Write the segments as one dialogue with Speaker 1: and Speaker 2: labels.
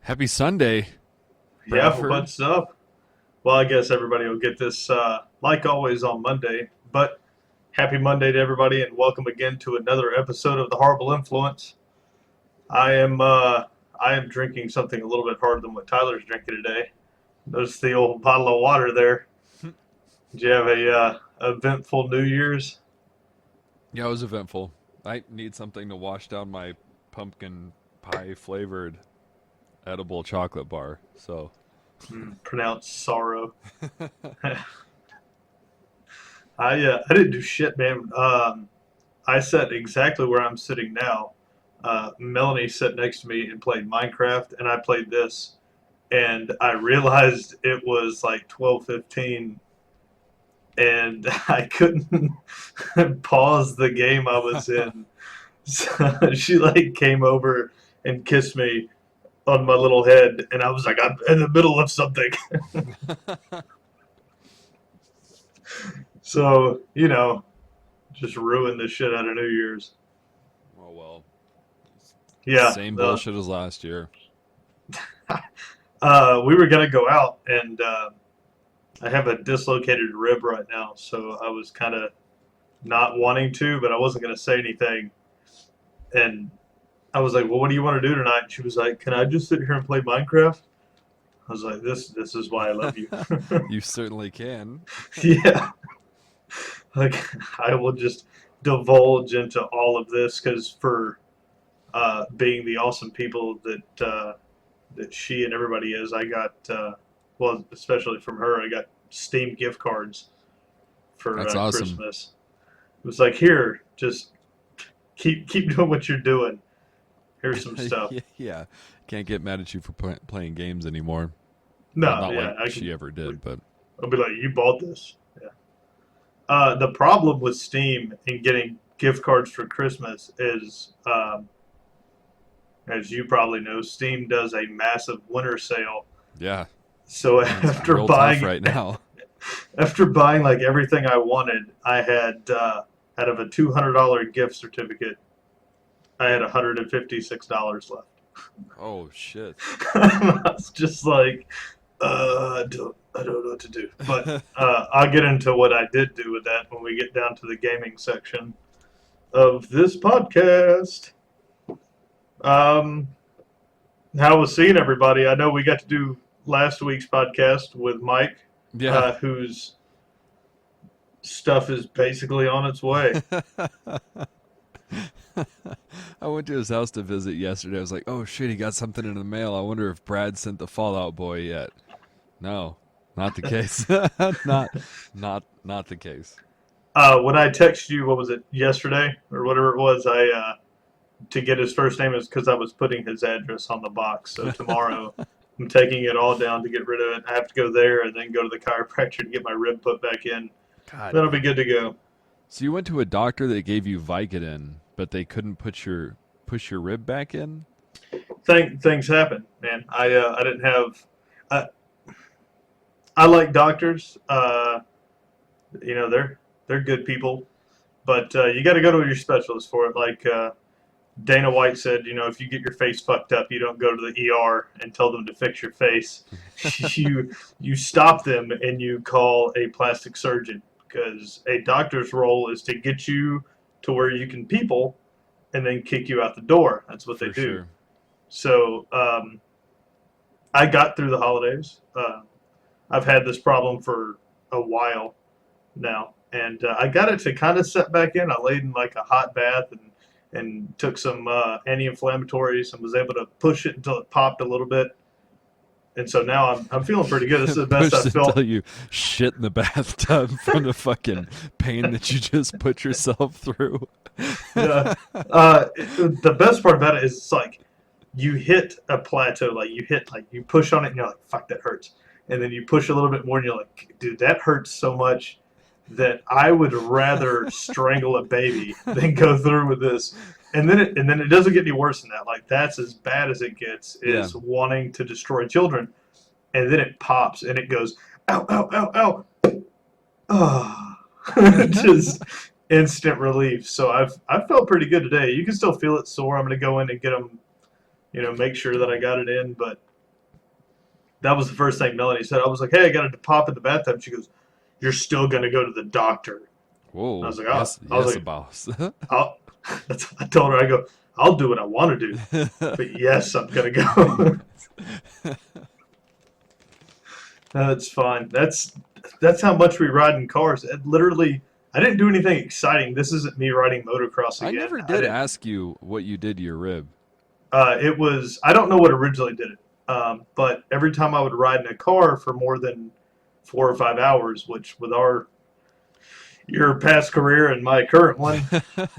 Speaker 1: Happy Sunday,
Speaker 2: Yeah,
Speaker 1: Bradford.
Speaker 2: what's up? Well, I guess everybody will get this like always on Monday. But happy Monday to everybody, and welcome again to another episode of the Horrible Influence. I am I am drinking something a little bit harder than what Tyler's drinking today. Notice the old bottle of water there. Did you have a eventful New Year's?
Speaker 1: Yeah, it was eventful. I need something to wash down my pumpkin pie flavored edible chocolate bar. So,
Speaker 2: Pronounced sorrow. I didn't do shit, man. I sat exactly where I'm sitting now. Melanie sat next to me and played Minecraft, and I played this. And I realized it was like 12:15, and I couldn't pause the game I was in. So she like came over and kissed me on my little head, and I was like, I'm in the middle of something. So, just ruined the shit out of New Year's.
Speaker 1: oh well,
Speaker 2: Yeah.
Speaker 1: same bullshit as last year.
Speaker 2: We were gonna go out, and I have a dislocated rib right now, so I was kind of not wanting to, but I wasn't gonna say anything. And I was like, "Well, what do you want to do tonight?" And she was like, "Can I just sit here and play Minecraft?" I was like, "This is why I love you."
Speaker 1: You certainly can.
Speaker 2: Yeah, like I will just divulge into all of this because for being the awesome people that she and everybody is, I got well, especially from her, I got Steam gift cards for
Speaker 1: That's awesome.
Speaker 2: Christmas. It was like, here, just keep doing what you're doing. Here's some stuff.
Speaker 1: Yeah, can't get mad at you for playing games anymore. Well,
Speaker 2: No,
Speaker 1: not
Speaker 2: yeah,
Speaker 1: like she ever did, but
Speaker 2: I'll be like, you bought this. Yeah. The problem with Steam and getting gift cards for Christmas is, as you probably know, Steam does a massive winter sale.
Speaker 1: yeah,
Speaker 2: So
Speaker 1: it's real tough right now.
Speaker 2: after buying like everything I wanted, I had out of a $200 gift certificate, I had $156 left.
Speaker 1: Oh shit.
Speaker 2: I was just like, I don't know what to do. But I'll get into what I did do with that when we get down to the gaming section of this podcast. Um, how was seeing everybody? I know we got to do last week's podcast with Mike,
Speaker 1: Yeah.
Speaker 2: whose stuff is basically on its way.
Speaker 1: I went to his house to visit yesterday. I was like, "Oh shit, he got something in the mail. I wonder if Brad sent the Fallout Boy yet." No, not the case. Not the case.
Speaker 2: When I texted you, what was it, yesterday or whatever it was, I to get his first name is because I was putting his address on the box. So tomorrow I'm taking it all down to get rid of it. I have to go there and then go to the chiropractor to get my rib put back in.
Speaker 1: God.
Speaker 2: Then I'll be good to go.
Speaker 1: So you went to a doctor that gave you Vicodin, but they couldn't push your rib back in?
Speaker 2: Things happen, man. I didn't have. I, I like doctors. They're good people, but you got to go to your specialist for it. Like Dana White said, if you get your face fucked up, you don't go to the ER and tell them to fix your face. You stop them and you call a plastic surgeon because a doctor's role is to get you to where you can people and then kick you out the door. That's what they
Speaker 1: For
Speaker 2: do.
Speaker 1: sure.
Speaker 2: So I got through the holidays. I've had this problem for a while now, and I got it to kind of set back in. I laid in like a hot bath and took some anti-inflammatories and was able to push it until it popped a little bit. And so now I'm feeling pretty good. This is the best
Speaker 1: Pushed
Speaker 2: I felt.
Speaker 1: until you shit in the bathtub from the fucking pain that you just put yourself through.
Speaker 2: The best part about it is it's like you hit a plateau, like you push on it and you're like, fuck, that hurts. And then you push a little bit more and you're like, dude, that hurts so much that I would rather strangle a baby than go through with this. And then it doesn't get any worse than that. Like that's as bad as it gets
Speaker 1: Yeah.
Speaker 2: is wanting to destroy children. And then it pops and it goes, ow, ow, ow, ow. Oh. Just instant relief. So I felt pretty good today. You can still feel it sore. I'm gonna go in and get them, make sure that I got it in. But that was the first thing Melanie said. I was like, hey, I got to pop in the bathtub. She goes, you're still going to go to the doctor.
Speaker 1: Whoa.
Speaker 2: I was like,
Speaker 1: Yes,
Speaker 2: I was
Speaker 1: yes,
Speaker 2: like,
Speaker 1: boss.
Speaker 2: I'll, I told her, I go, I'll do what I want to do, but yes, I'm going to go. That's fine. That's how much we ride in cars. It literally, I didn't do anything exciting. This isn't me riding motocross
Speaker 1: I
Speaker 2: again.
Speaker 1: never did ask you what you did to your rib.
Speaker 2: It was, I don't know what originally did it, but every time I would ride in a car for more than 4 or 5 hours, which with your past career and my current one,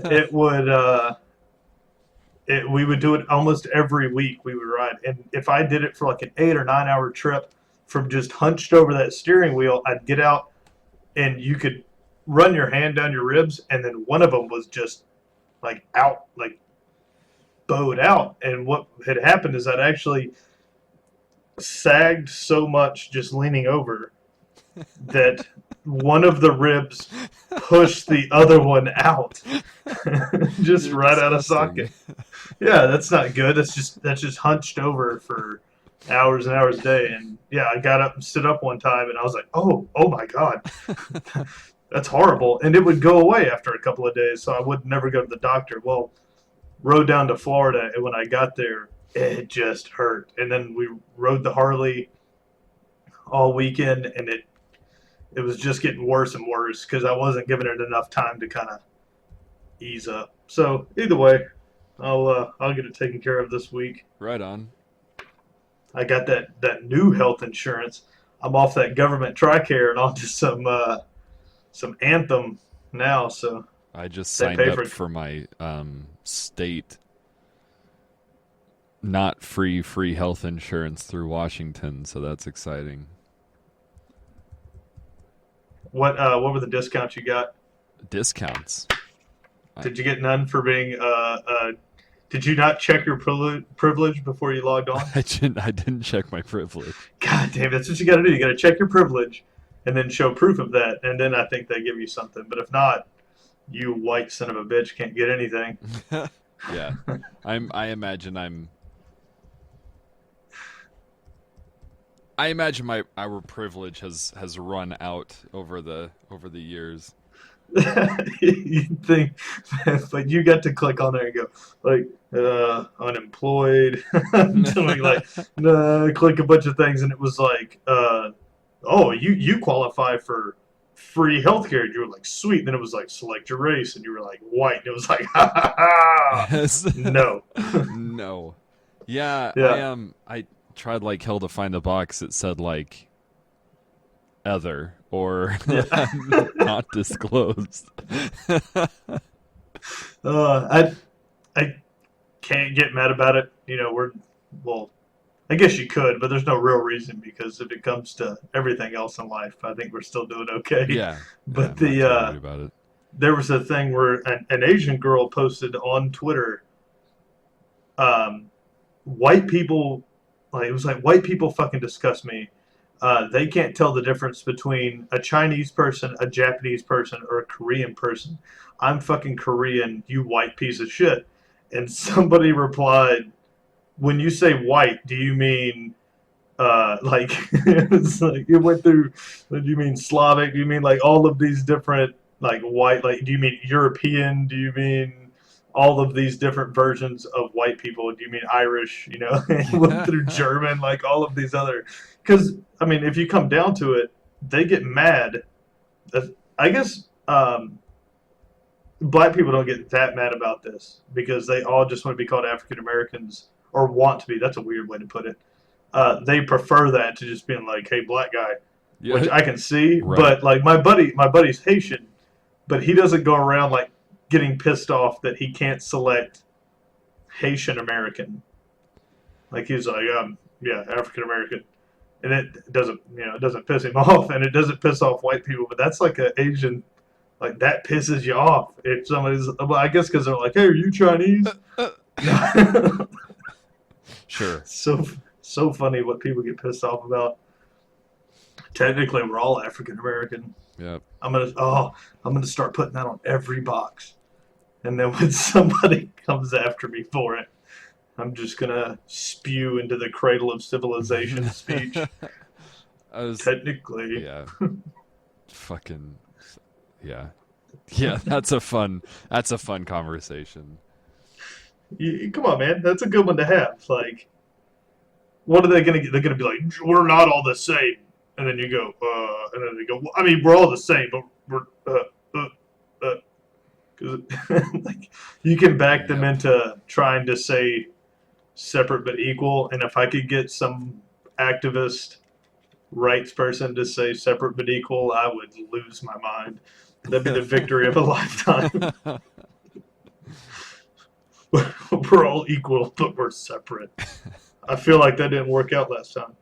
Speaker 2: it would, we would do it almost every week. We would ride, and if I did it for like an 8 or 9 hour trip from just hunched over that steering wheel, I'd get out, and you could run your hand down your ribs, and then one of them was just like out, like bowed out. And what had happened is I'd actually sagged so much just leaning over that one of the ribs pushed the other one out, just
Speaker 1: You're
Speaker 2: right out of
Speaker 1: disgusting.
Speaker 2: socket. Yeah, that's not good. That's just hunched over for hours and hours a day. And yeah, I got up and stood up one time, and I was like, oh my god, that's horrible. And it would go away after a couple of days, so I would never go to the doctor. Well, rode down to Florida, and when I got there, it just hurt. And then we rode the Harley all weekend, and it was just getting worse and worse because I wasn't giving it enough time to kind of ease up. So either way, I'll get it taken care of this week.
Speaker 1: Right on.
Speaker 2: I got that new health insurance. I'm off that government TRICARE and onto some Anthem now. So
Speaker 1: I just
Speaker 2: they
Speaker 1: signed
Speaker 2: pay
Speaker 1: up
Speaker 2: for it.
Speaker 1: for my state not free health insurance through Washington, so that's exciting.
Speaker 2: What were the discounts you got?
Speaker 1: Discounts.
Speaker 2: Did you get none for being did you not check your privilege before you logged on?
Speaker 1: I didn't check my privilege.
Speaker 2: God damn, that's what you got to do. You got to check your privilege and then show proof of that, and then I think they give you something. But if not, you white son of a bitch can't get anything.
Speaker 1: Yeah. I imagine our privilege has run out over the years.
Speaker 2: You'd think, but you got to click on there and go like unemployed, doing like click a bunch of things, and it was like, oh, you qualify for free healthcare. And you were like, sweet. And then it was like, select your race, and you were like, white. And it was like, ha ha ha.
Speaker 1: Yes.
Speaker 2: No.
Speaker 1: No. Yeah,
Speaker 2: Yeah.
Speaker 1: I tried like hell to find a box that said like other or
Speaker 2: Yeah.
Speaker 1: not disclosed.
Speaker 2: I can't get mad about it. You know, well, I guess you could, but there's no real reason because if it comes to everything else in life, I think we're still doing okay.
Speaker 1: Yeah.
Speaker 2: But
Speaker 1: I'm not too worried about it.
Speaker 2: there was a thing where an Asian girl posted on Twitter, white people, like it was like white people fucking disgust me. They can't tell the difference between a Chinese person, a Japanese person, or a Korean person. I'm fucking Korean, you white piece of shit. And somebody replied, when you say white, do you mean like it's like it went through, do you mean Slavic? Do you mean like all of these different like white, like do you mean European? Do you mean all of these different versions of white people? Do you mean Irish? You know, it went through German, like all of these other, because I mean, if you come down to it, they get mad. I guess black people don't get that mad about this because they all just want to be called African Americans or want to be. That's a weird way to put it. They prefer that to just being like, "Hey, black guy,"
Speaker 1: Yeah.
Speaker 2: which I can see.
Speaker 1: Right.
Speaker 2: But like my buddy's Haitian, but he doesn't go around like getting pissed off that he can't select Haitian American. Like he's like, yeah, African American, and it doesn't, it doesn't piss him off, and it doesn't piss off white people. But that's like an Asian, like that pisses you off if somebody's. Well, I guess because they're like, "Hey, are you Chinese?"
Speaker 1: Sure.
Speaker 2: So funny what people get pissed off about. Technically, we're all African American.
Speaker 1: Yep.
Speaker 2: I'm gonna start putting that on every box, and then when somebody comes after me for it, I'm just gonna spew into the cradle of civilization speech.
Speaker 1: I was,
Speaker 2: Technically,
Speaker 1: yeah, fucking, yeah, yeah. That's a fun conversation.
Speaker 2: come on, man, that's a good one to have. Like, what are they gonna get? They're gonna be like, we're not all the same, and then you go, and then they go, well, I mean, we're all the same, but we're because like you can back them
Speaker 1: Yep.
Speaker 2: into trying to say separate but equal, and if I could get some activist rights person to say separate but equal, I would lose my mind. That'd be the victory of a lifetime. We're all equal, but we're separate. I feel like that didn't work out last time.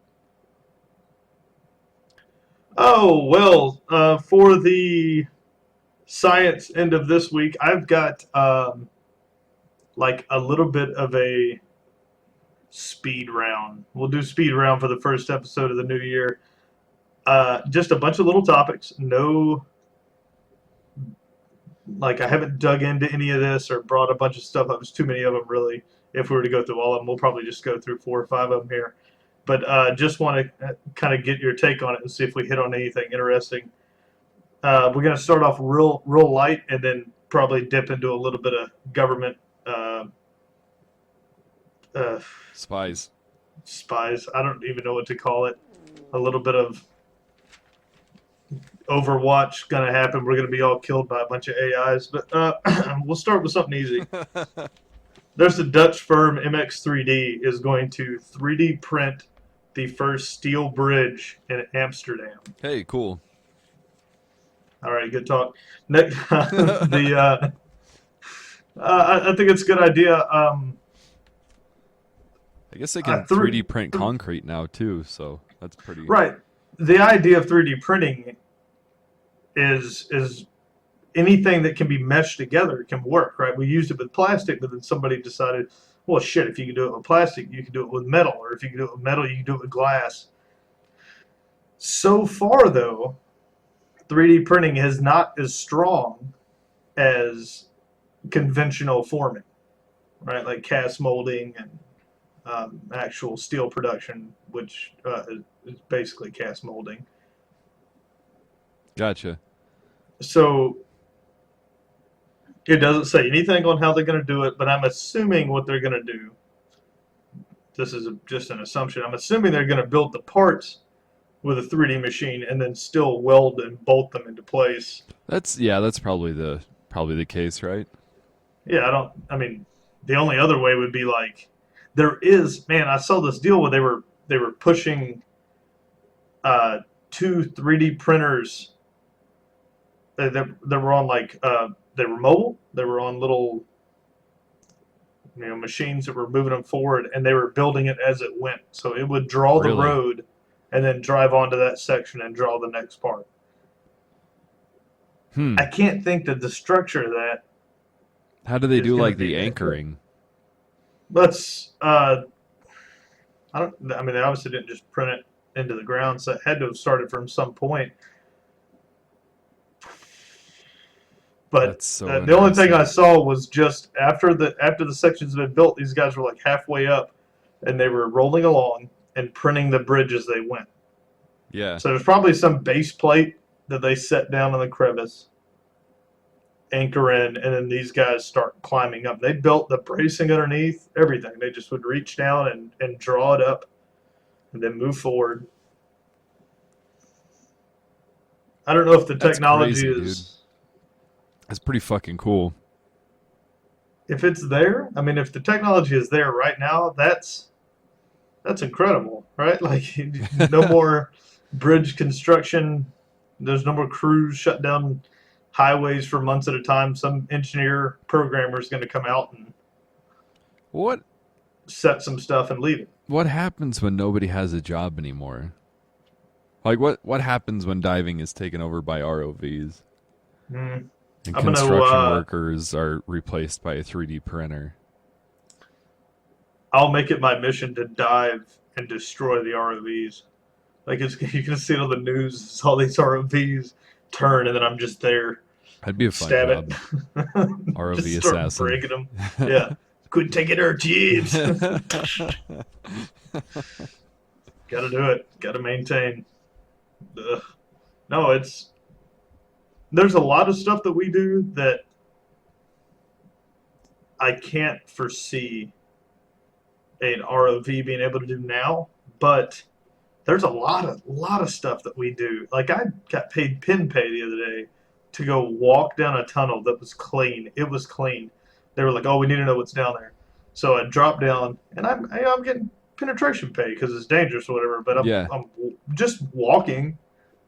Speaker 2: Oh, well, for the science end of this week, I've got like a little bit of a speed round. We'll do speed round for the first episode of the new year. Just a bunch of little topics. No, like I haven't dug into any of this or brought a bunch of stuff up. There's too many of them, really. If we were to go through all of them, we'll probably just go through 4 or 5 of them here. But just want to kind of get your take on it and see if we hit on anything interesting. We're going to start off real light and then probably dip into a little bit of government uh,
Speaker 1: Spies.
Speaker 2: spies. I don't even know what to call it. A little bit of Overwatch going to happen. We're going to be all killed by a bunch of AIs. But we'll start with something easy. There's a Dutch firm, MX3D, is going to 3D print the first steel bridge in Amsterdam.
Speaker 1: Hey, cool.
Speaker 2: All right, good talk. Next, I think it's a good idea.
Speaker 1: I guess they can 3D print concrete now too, so that's pretty
Speaker 2: right. The idea of 3D printing is anything that can be meshed together can work, right? We used it with plastic, but then somebody decided, well, shit, if you can do it with plastic, you can do it with metal, or if you can do it with metal, you can do it with glass. So far, though, 3D printing is not as strong as conventional forming, right? Like cast molding and actual steel production, which is basically cast molding.
Speaker 1: Gotcha.
Speaker 2: So it doesn't say anything on how they're going to do it, but I'm assuming what they're going to do. This is just an assumption. I'm assuming they're going to build the parts with a 3D machine and then still weld and bolt them into place.
Speaker 1: That's probably the case, right?
Speaker 2: Yeah, I mean, the only other way would be like there is, man, I saw this deal where they were pushing 2 3D printers. They were on like they were mobile. They were on little machines that were moving them forward, and they were building it as it went. So it would draw the road, and then drive onto that section and draw the next part. I can't think that the structure of that.
Speaker 1: How do they do like the anchoring?
Speaker 2: Let's. I mean, they obviously didn't just print it into the ground, so it had to have started from some point. But the only thing I saw was just after the sections had been built, these guys were like halfway up, and they were rolling along and printing the bridge as they went.
Speaker 1: Yeah.
Speaker 2: So there's probably some base plate that they set down in the crevice, anchor in, and then these guys start climbing up. They built the bracing underneath, everything. They just would reach down and draw it up and then move forward. I don't know if the technology is...
Speaker 1: Dude. That's pretty fucking cool.
Speaker 2: If it's there, I mean, if the technology is there right now, that's incredible, right? Like, no more bridge construction. There's no more crews shut down highways for months at a time. Some engineer programmer is going to come out and set some stuff and leave it.
Speaker 1: What happens when nobody has a job anymore? Like, what happens when diving is taken over by ROVs? And construction workers are replaced by a 3D printer.
Speaker 2: I'll make it my mission to dive and destroy the ROVs. Like, you can see it on the news, all these ROVs turn, and then I'm just there.
Speaker 1: That'd be a fun
Speaker 2: stab
Speaker 1: job.
Speaker 2: it.
Speaker 1: ROV
Speaker 2: just start
Speaker 1: assassin.
Speaker 2: breaking them. Yeah. Quit taking our jibs. Got to do it. Got to maintain. Ugh. No, there's a lot of stuff that we do that I can't foresee an ROV being able to do now, but there's a lot of stuff that we do. Like I got paid pin pay the other day to go walk down a tunnel that was clean. It was clean. They were like, "Oh, we need to know what's down there." So I dropped down, and I'm getting penetration pay because it's dangerous or whatever. But
Speaker 1: Yeah.
Speaker 2: I'm just walking.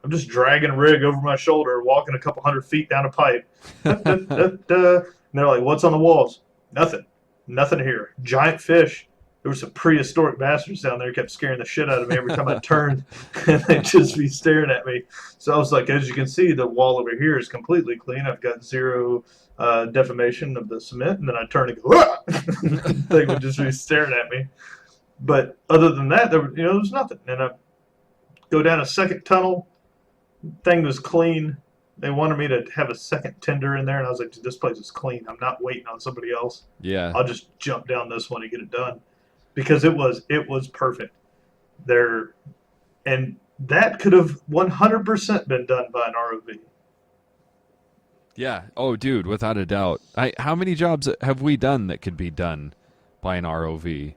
Speaker 2: I'm just dragging a rig over my shoulder, walking a couple 100 feet down a pipe. And they're like, "What's on the walls?" Nothing. Nothing here. Giant fish. There were some prehistoric bastards down there, kept scaring the shit out of me every time I turned, and they'd just be staring at me. So I was like, as you can see, the wall over here is completely clean. I've got zero deformation of the cement, and then I turn and go, ah! They would just be staring at me. But other than that, there was nothing. And I go down a second tunnel. Thing was clean. They wanted me to have a second tender in there, and I was like, this place is clean. I'm not waiting on somebody else.
Speaker 1: Yeah.
Speaker 2: I'll just jump down this one and get it done. Because it was perfect there, and that could have 100% been done by an ROV.
Speaker 1: Yeah. Oh, dude, without a doubt. How many jobs have we done that could be done by an ROV?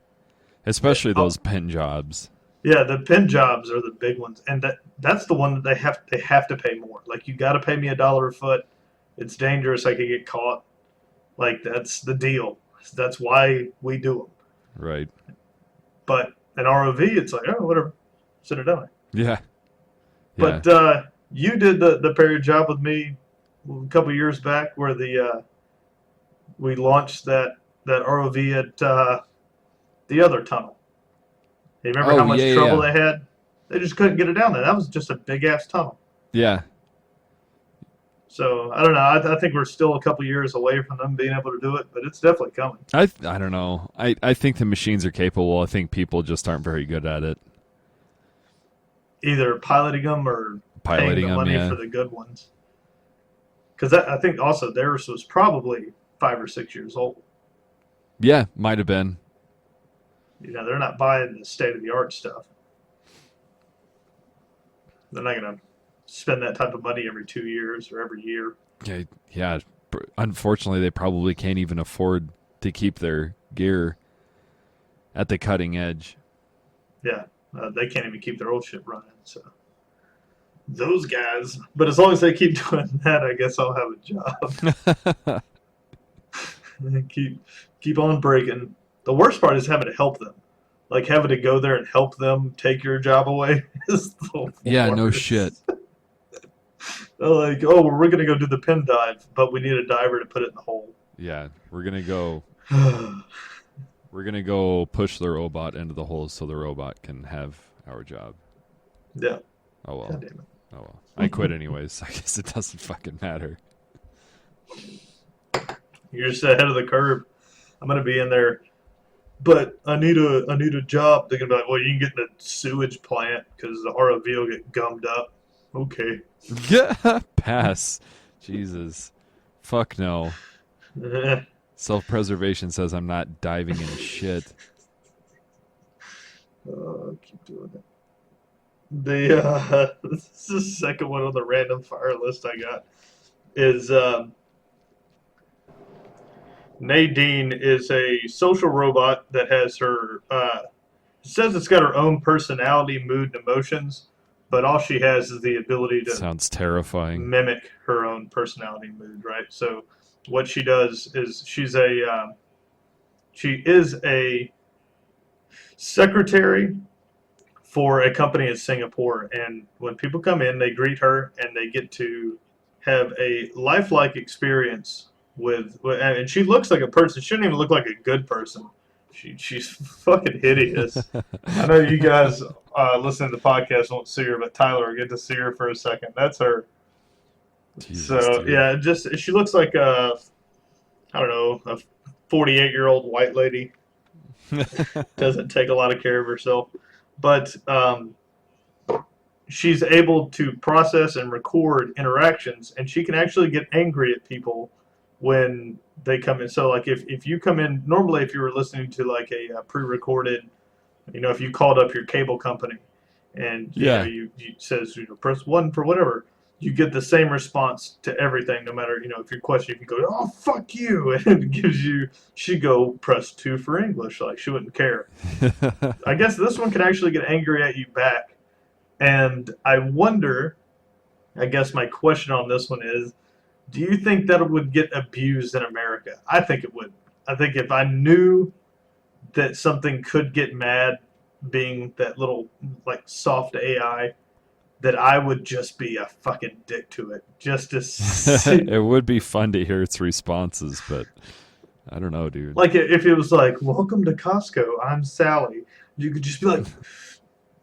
Speaker 1: Especially those pin jobs.
Speaker 2: Yeah, the pin jobs are the big ones, and that's the one that they have to pay more. Like, you got to pay me $1 a foot. It's dangerous. I could get caught. Like, that's the deal. That's why we do them.
Speaker 1: Right.
Speaker 2: But an ROV, it's like, oh, whatever, sit it down.
Speaker 1: Yeah.
Speaker 2: But you did the Perry job with me a couple years back, where we launched that ROV at the other tunnel. You remember how much trouble they had? They just couldn't get it down there. That was just a big ass tunnel.
Speaker 1: Yeah.
Speaker 2: So I don't know. I think we're still a couple years away from them being able to do it, but it's definitely coming.
Speaker 1: I don't know. I think the machines are capable. I think people just aren't very good at it.
Speaker 2: Either piloting them or paying the money for the good ones. Because I think also theirs was probably 5 or 6 years old.
Speaker 1: Yeah, might have been.
Speaker 2: They're not buying the state of the art stuff. They're not going to spend that type of money every 2 years or every year.
Speaker 1: Yeah. Unfortunately, they probably can't even afford to keep their gear at the cutting edge.
Speaker 2: Yeah, they can't even keep their old shit running. So those guys. But as long as they keep doing that, I guess I'll have a job. keep on breaking. The worst part is having to help them. Like, having to go there and help them take your job away is the worst.
Speaker 1: Yeah, no shit.
Speaker 2: Like, oh, we're going to go do the pin dive, but we need a diver to put it in the hole.
Speaker 1: Yeah, we're going to go push the robot into the hole so the robot can have our job.
Speaker 2: Yeah.
Speaker 1: Oh, well.
Speaker 2: God damn it.
Speaker 1: Oh, well. I quit anyways. I guess it doesn't fucking matter.
Speaker 2: You're just ahead of the curve. I'm going to be in there, but I need a job. They're going to be like, well, you can get in the sewage plant because the ROV will get gummed up. Okay.
Speaker 1: Yeah, pass. Jesus. Fuck no. Self-preservation says I'm not diving in shit.
Speaker 2: Keep doing it. This is the second one on the random fire list I got. Is Nadine is a social robot that has her. Says it's got her own personality, mood, and emotions, but all she has is the ability to
Speaker 1: sounds terrifying.
Speaker 2: Mimic her own personality and mood, right? So what she does is she is a secretary for a company in Singapore, and when people come in, they greet her and they get to have a lifelike experience with, and she looks like a person. She shouldn't even look like a good person. She's fucking hideous. I know you guys listening to the podcast won't see her, but Tyler will get to see her for a second. That's her.
Speaker 1: Jesus,
Speaker 2: so, dude. Yeah, just she looks like a 48-year-old white lady. Doesn't take a lot of care of herself. But she's able to process and record interactions, and she can actually get angry at people when they come in. So like if you come in normally, if you were listening to like a pre-recorded, if you called up your cable company and
Speaker 1: Yeah.
Speaker 2: you says press one for whatever, you get the same response to everything, no matter if your question, you can go, oh fuck you, and it gives you, she go press two for English, like she wouldn't care. I guess this one can actually get angry at you back, and I wonder. I guess my question on this one is, do you think that it would get abused in America? I think it would. I think if I knew that something could get mad, being that little like soft AI, that I would just be a fucking dick to it, just to see.
Speaker 1: It would be fun to hear its responses, but I don't know, dude.
Speaker 2: Like if it was like, "Welcome to Costco, I'm Sally," you could just be like,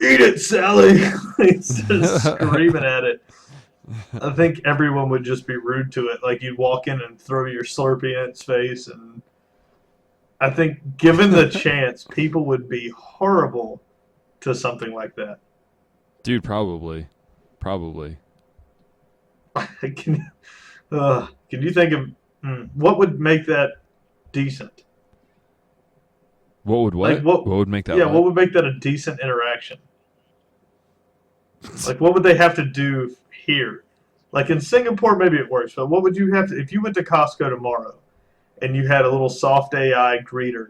Speaker 2: "Eat it, Sally!" Instead of screaming at it. I think everyone would just be rude to it. Like you'd walk in and throw your Slurpee in its face, and I think given the chance, people would be horrible to something like that.
Speaker 1: Dude, probably. Probably.
Speaker 2: can, can you think of what would make that decent?
Speaker 1: What would
Speaker 2: Like
Speaker 1: what?
Speaker 2: what?
Speaker 1: What would make that
Speaker 2: Yeah,
Speaker 1: what?
Speaker 2: what would make that a decent interaction? Like what would they have to do here? Like in Singapore, maybe it works, but what would you have to if you went to Costco tomorrow and you had a little soft AI greeter?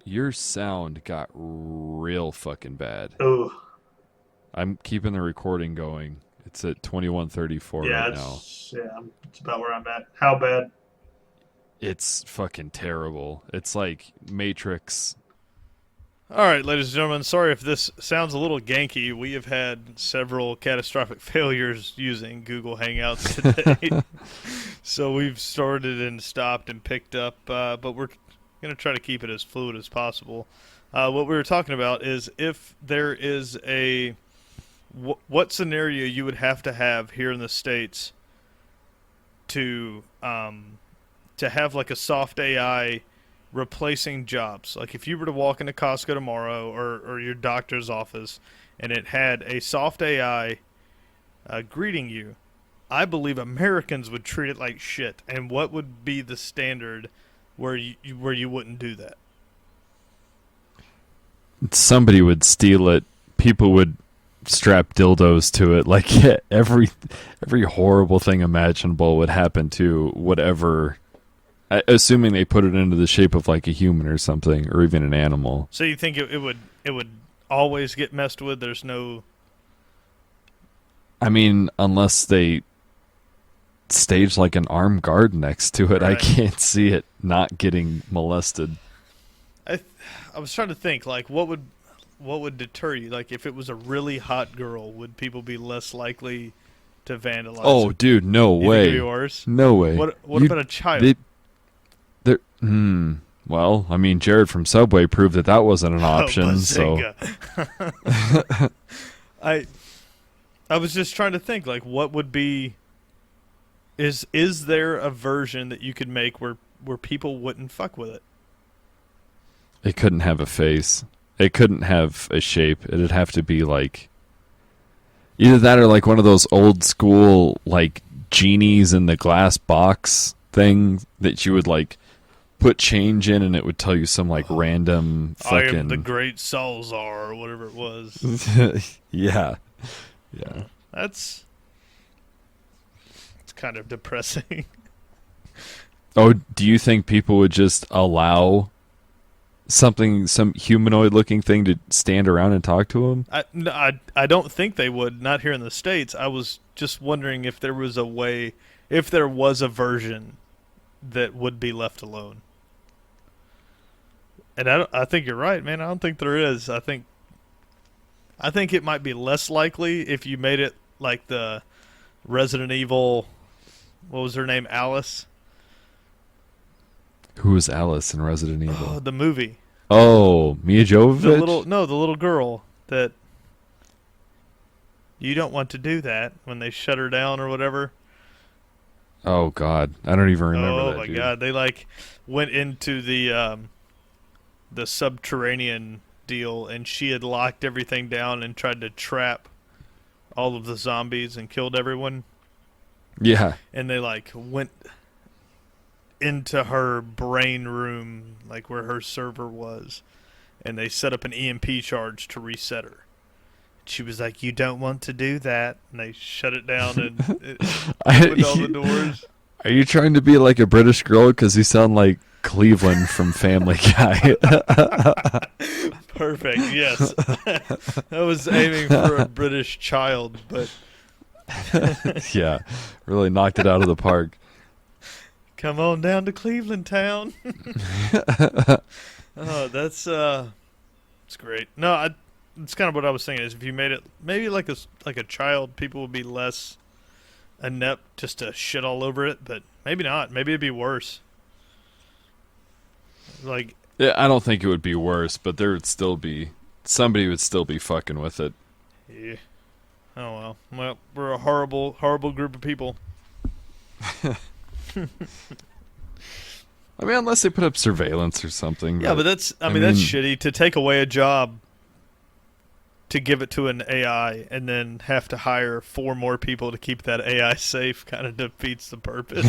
Speaker 1: Your sound got real fucking bad.
Speaker 2: Oh,
Speaker 1: I'm keeping the recording going. It's at 21:34
Speaker 2: yeah,
Speaker 1: right now.
Speaker 2: it's about where I'm at. How bad?
Speaker 1: It's fucking terrible. It's like Matrix.
Speaker 3: All right, ladies and gentlemen, sorry if this sounds a little ganky. We have had several catastrophic failures using Google Hangouts today. So we've started and stopped and picked up, but we're going to try to keep it as fluid as possible. What we were talking about is if there is what scenario you would have to have here in the States to have like a soft AI replacing jobs. Like if you were to walk into Costco tomorrow or your doctor's office and it had a soft AI greeting you, I believe Americans would treat it like shit. And what would be the standard where you wouldn't do that?
Speaker 1: Somebody would steal it. People would strap dildos to it. Like every horrible thing imaginable would happen to whatever. Assuming they put it into the shape of like a human or something, or even an animal.
Speaker 3: So you think it would always get messed with? There's no.
Speaker 1: I mean, unless they stage like an armed guard next to it,
Speaker 3: Right.
Speaker 1: I can't see it not getting molested.
Speaker 3: I was trying to think like what would deter you? Like if it was a really hot girl, would people be less likely to vandalize?
Speaker 1: Oh, dude, no
Speaker 3: You
Speaker 1: way.
Speaker 3: think it'd be worse?
Speaker 1: No way.
Speaker 3: What about a child?
Speaker 1: Well, I mean, Jared from Subway proved that wasn't an option. So
Speaker 3: Bazinga. I was just trying to think like what would be. Is there a version that you could make where people wouldn't fuck with it?
Speaker 1: it couldn't have a face. It couldn't have a shape. It'd have to be like either that or like one of those old school like genies in the glass box thing that you would like put change in and it would tell you some like random fucking
Speaker 3: I am the great Salzar or whatever it was.
Speaker 1: yeah.
Speaker 3: It's kind of depressing.
Speaker 1: Oh, do you think people would just allow some humanoid looking thing to stand around and talk to them?
Speaker 3: I don't think they would. Not here in the States. I was just wondering if there was a way, if there was a version that would be left alone. And I think you're right, man. I don't think there is. I think it might be less likely if you made it like the Resident Evil. What was her name? Alice.
Speaker 1: Who was Alice in Resident Evil?
Speaker 3: Oh, the movie.
Speaker 1: Oh, Mia Jovovich?
Speaker 3: The little girl that you don't want to do that when they shut her down or whatever.
Speaker 1: Oh God, I don't even remember
Speaker 3: Oh
Speaker 1: that.
Speaker 3: my
Speaker 1: dude.
Speaker 3: God, they like went into the subterranean deal, and she had locked everything down and tried to trap all of the zombies and killed everyone.
Speaker 1: Yeah,
Speaker 3: And they like went. into her brain room, like where her server was, and they set up an EMP charge to reset her. She was like, "You don't want to do that," and they shut it down and opened all the doors.
Speaker 1: Are you trying to be like a British girl? Because you sound like Cleveland from Family Guy.
Speaker 3: Perfect. Yes, I was aiming for a British child, but
Speaker 1: Yeah, really knocked it out of the park.
Speaker 3: come on down to Cleveland town. Oh, that's it's great. No, it's kind of what I was thinking. Is if you made it maybe like a child, people would be less inept just to shit all over it. But maybe not. Maybe it'd be worse. Like,
Speaker 1: Yeah, I don't think it would be worse, but there would still be somebody would still be fucking with it.
Speaker 3: yeah. Oh well. Well, we're a horrible, horrible group of people.
Speaker 1: I mean, unless they put up surveillance or something.
Speaker 3: Yeah, but that's I mean that's shitty to take away a job to give it to an AI and then have to hire 4 more people to keep that AI safe kind of defeats the purpose.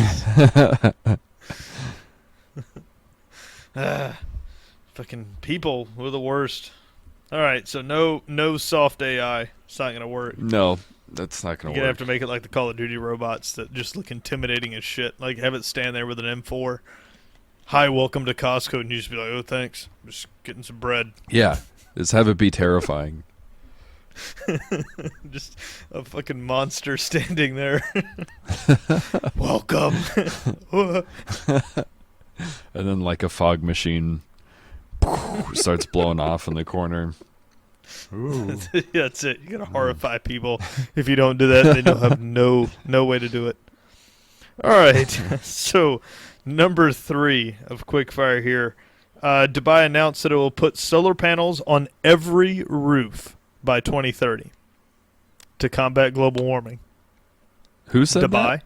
Speaker 3: Fucking people were the worst. All right, so no soft AI. It's not gonna work.
Speaker 1: No, that's not
Speaker 3: You're
Speaker 1: gonna
Speaker 3: gonna
Speaker 1: work.
Speaker 3: have to make it like the Call of Duty robots that just look intimidating as shit. Like have it stand there with an M4. Hi, welcome to Costco, and you just be like, "Oh, thanks. I'm just getting some bread."
Speaker 1: Yeah, just have it be terrifying.
Speaker 3: Just a fucking monster standing there. Welcome.
Speaker 1: And then like a fog machine starts blowing off in the corner. Ooh.
Speaker 3: That's it. You gotta horrify people. If you don't do that, then you'll have no way to do it. All right. So, number 3 of quickfire here. Dubai announced that it will put solar panels on every roof by 2030 to combat global warming.
Speaker 1: Who said
Speaker 3: Dubai.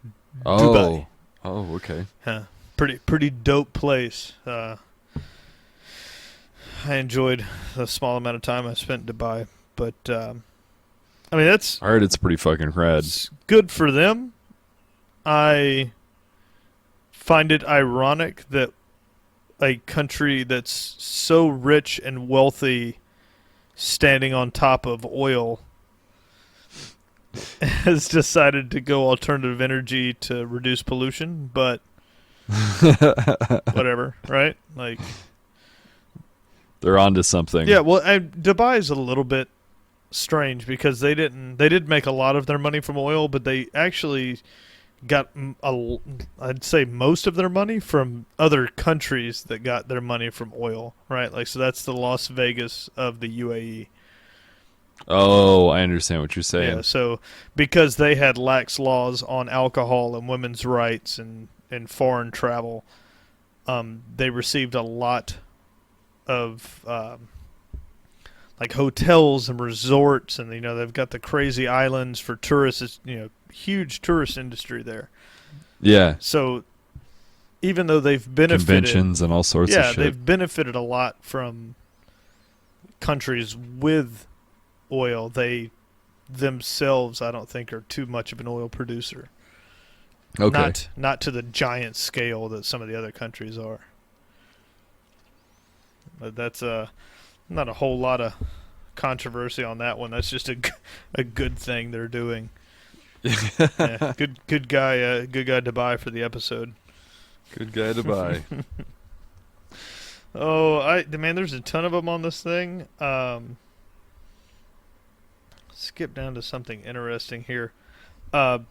Speaker 1: that? Oh.
Speaker 3: Dubai.
Speaker 1: Oh, okay.
Speaker 3: Yeah, pretty dope place. I enjoyed the small amount of time I spent in Dubai, but I mean that's
Speaker 1: I heard it's pretty fucking rad.
Speaker 3: it's good for them. I find it ironic that a country that's so rich and wealthy, standing on top of oil, has decided to go alternative energy to reduce pollution, but whatever, right? Like,
Speaker 1: They're onto something.
Speaker 3: yeah, well, Dubai is a little bit strange because they did make a lot of their money from oil, but they actually got I'd say most of their money from other countries that got their money from oil, right? Like, so that's the Las Vegas of the UAE.
Speaker 1: Oh, I understand what you're saying.
Speaker 3: Yeah, so because they had lax laws on alcohol and women's rights and foreign travel, they received a lot of like hotels and resorts, and they've got the crazy islands for tourists. It's, huge tourist industry there.
Speaker 1: Yeah.
Speaker 3: So even though they've benefited,
Speaker 1: Conventions and all sorts of
Speaker 3: yeah,
Speaker 1: shit.
Speaker 3: they've benefited a lot from countries with oil. They themselves, I don't think, are too much of an oil producer.
Speaker 1: Okay.
Speaker 3: Not to the giant scale that some of the other countries are. But that's not a whole lot of controversy on that one. That's just a good thing they're doing. Yeah, good guy Dubai for the episode.
Speaker 1: Good guy to buy.
Speaker 3: Oh, man, there's a ton of them on this thing. Skip down to something interesting here. Here's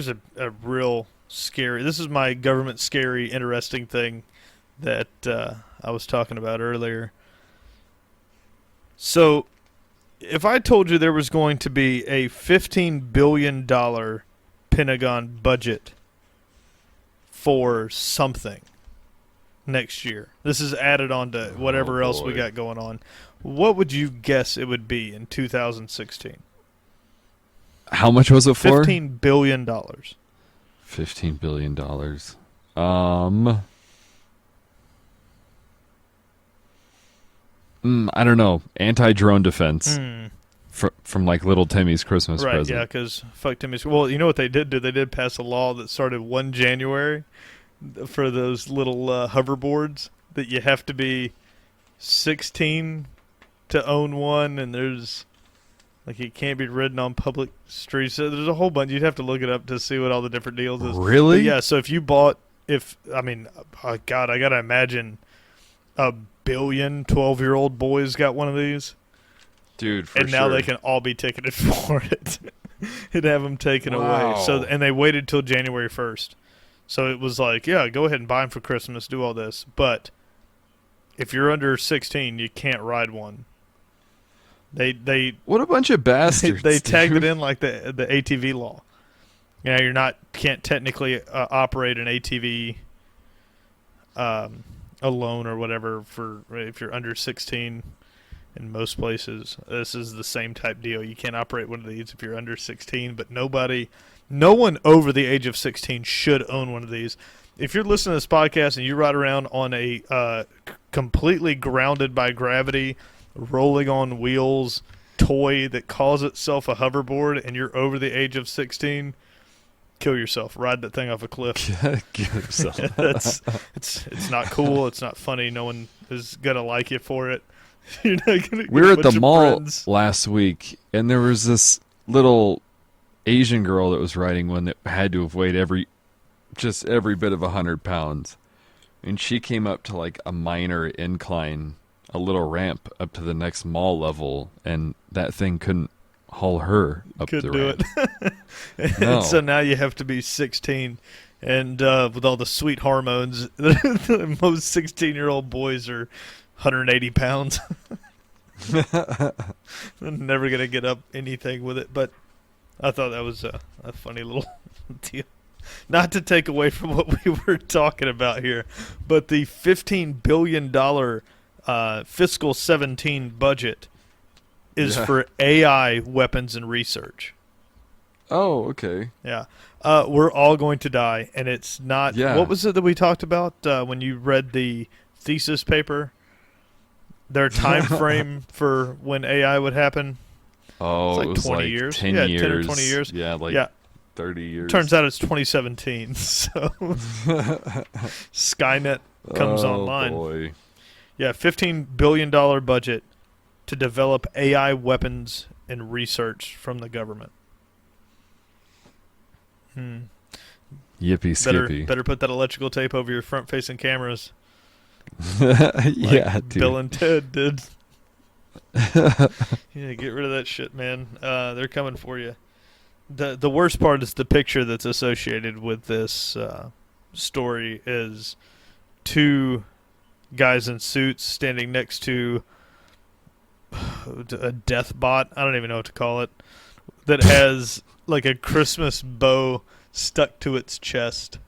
Speaker 3: a real scary. This is my government scary interesting thing that I was talking about earlier. So, if I told you there was going to be a $15 billion Pentagon budget for something next year, this is added on to whatever else we got going on, what would you guess it would be in 2016?
Speaker 1: How much was it for?
Speaker 3: $15 billion.
Speaker 1: $15 billion. I don't know. Anti-drone defense. from like little Timmy's Christmas
Speaker 3: Right,
Speaker 1: present.
Speaker 3: yeah, because fuck Timmy's. Well, you know what they did do? They did pass a law that started 1 January for those little hoverboards that you have to be 16 to own one, and there's like it can't be ridden on public streets. So there's a whole bunch. You'd have to look it up to see what all the different deals is.
Speaker 1: Really?
Speaker 3: But yeah, so if you bought, God, I gotta imagine a billion 12-year-old boys got one of these.
Speaker 1: Dude, for
Speaker 3: And now
Speaker 1: sure.
Speaker 3: they can all be ticketed for it and have them taken away.
Speaker 1: Wow.
Speaker 3: So, and they waited till January 1st. So it was like, yeah, go ahead and buy them for Christmas, do all this. But if you're under 16, you can't ride one. They
Speaker 1: What a bunch of bastards.
Speaker 3: they tagged
Speaker 1: dude.
Speaker 3: it in like the ATV law. Yeah, can't technically operate an ATV alone or whatever for if you're under 16. In most places, this is the same type deal. You can't operate one of these if you're under 16, but no one over the age of 16 should own one of these. If you're listening to this podcast and you ride around on a completely grounded by gravity, rolling on wheels toy that calls itself a hoverboard and you're over the age of 16, kill yourself. Ride that thing off a cliff.
Speaker 1: Kill yourself.
Speaker 3: It's not cool. It's not funny. No one is going to like you for it. You're not gonna get
Speaker 1: We were
Speaker 3: a
Speaker 1: at the
Speaker 3: bunch of
Speaker 1: mall
Speaker 3: friends.
Speaker 1: last week, and there was this little Asian girl that was riding one that had to have weighed every bit of 100 pounds. And she came up to like a minor incline, a little ramp up to the next mall level, and that thing couldn't haul her up
Speaker 3: Couldn't
Speaker 1: the
Speaker 3: do
Speaker 1: ramp.
Speaker 3: it.
Speaker 1: No.
Speaker 3: So now you have to be 16. And with all the sweet hormones, most 16-year-old boys are 180 pounds. I'm never going to get up anything with it. But I thought that was a funny little deal. Not to take away from what we were talking about here, but the $15 billion fiscal 17 budget is
Speaker 1: Yeah.
Speaker 3: for AI weapons and research.
Speaker 1: Oh, okay.
Speaker 3: Yeah. We're all going to die, and it's not...
Speaker 1: Yeah.
Speaker 3: What was it that we talked about when you read the thesis paper? Their time frame for when AI would happen?
Speaker 1: Oh,
Speaker 3: It's like
Speaker 1: it was
Speaker 3: 20
Speaker 1: like
Speaker 3: years.
Speaker 1: 10
Speaker 3: Yeah,
Speaker 1: years.
Speaker 3: 10 or 20 years.
Speaker 1: Yeah, like
Speaker 3: Yeah.
Speaker 1: 30 years.
Speaker 3: Turns out it's 2017, so Skynet comes online.
Speaker 1: Boy.
Speaker 3: Yeah, $15 billion budget to develop AI weapons and research from the government.
Speaker 1: Yippee skippy.
Speaker 3: Better put that electrical tape over your front-facing cameras.
Speaker 1: Yeah,
Speaker 3: Like
Speaker 1: dude.
Speaker 3: Bill and Ted did. Yeah, get rid of that shit, man. They're coming for you. The worst part is the picture that's associated with this story is two guys in suits standing next to a death bot. I don't even know what to call it. That has like a Christmas bow stuck to its chest.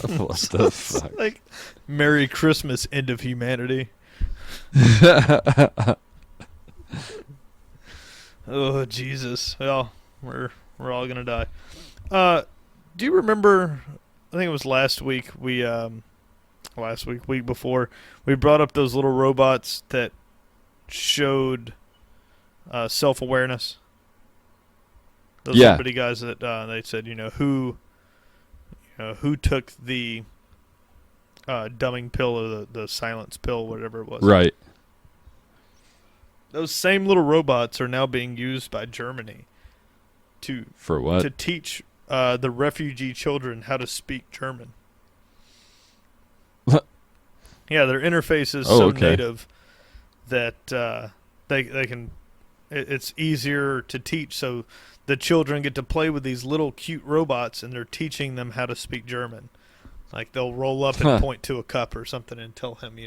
Speaker 1: What the fuck?
Speaker 3: Like, Merry Christmas, end of humanity. Oh, Jesus. Well, we're all gonna die. Do you remember? I think it was last week. Week before, we brought up those little robots that showed self-awareness. Those
Speaker 1: Yeah.
Speaker 3: little bitty guys that they said, who took the dumbing pill or the silence pill, whatever it was.
Speaker 1: Right.
Speaker 3: Those same little robots are now being used by Germany
Speaker 1: For what?
Speaker 3: to teach the refugee children how to speak German. Yeah, their interface is so
Speaker 1: okay.
Speaker 3: native that they can. It's easier to teach, so the children get to play with these little cute robots, and they're teaching them how to speak German. Like they'll roll up and point to a cup or something and tell him,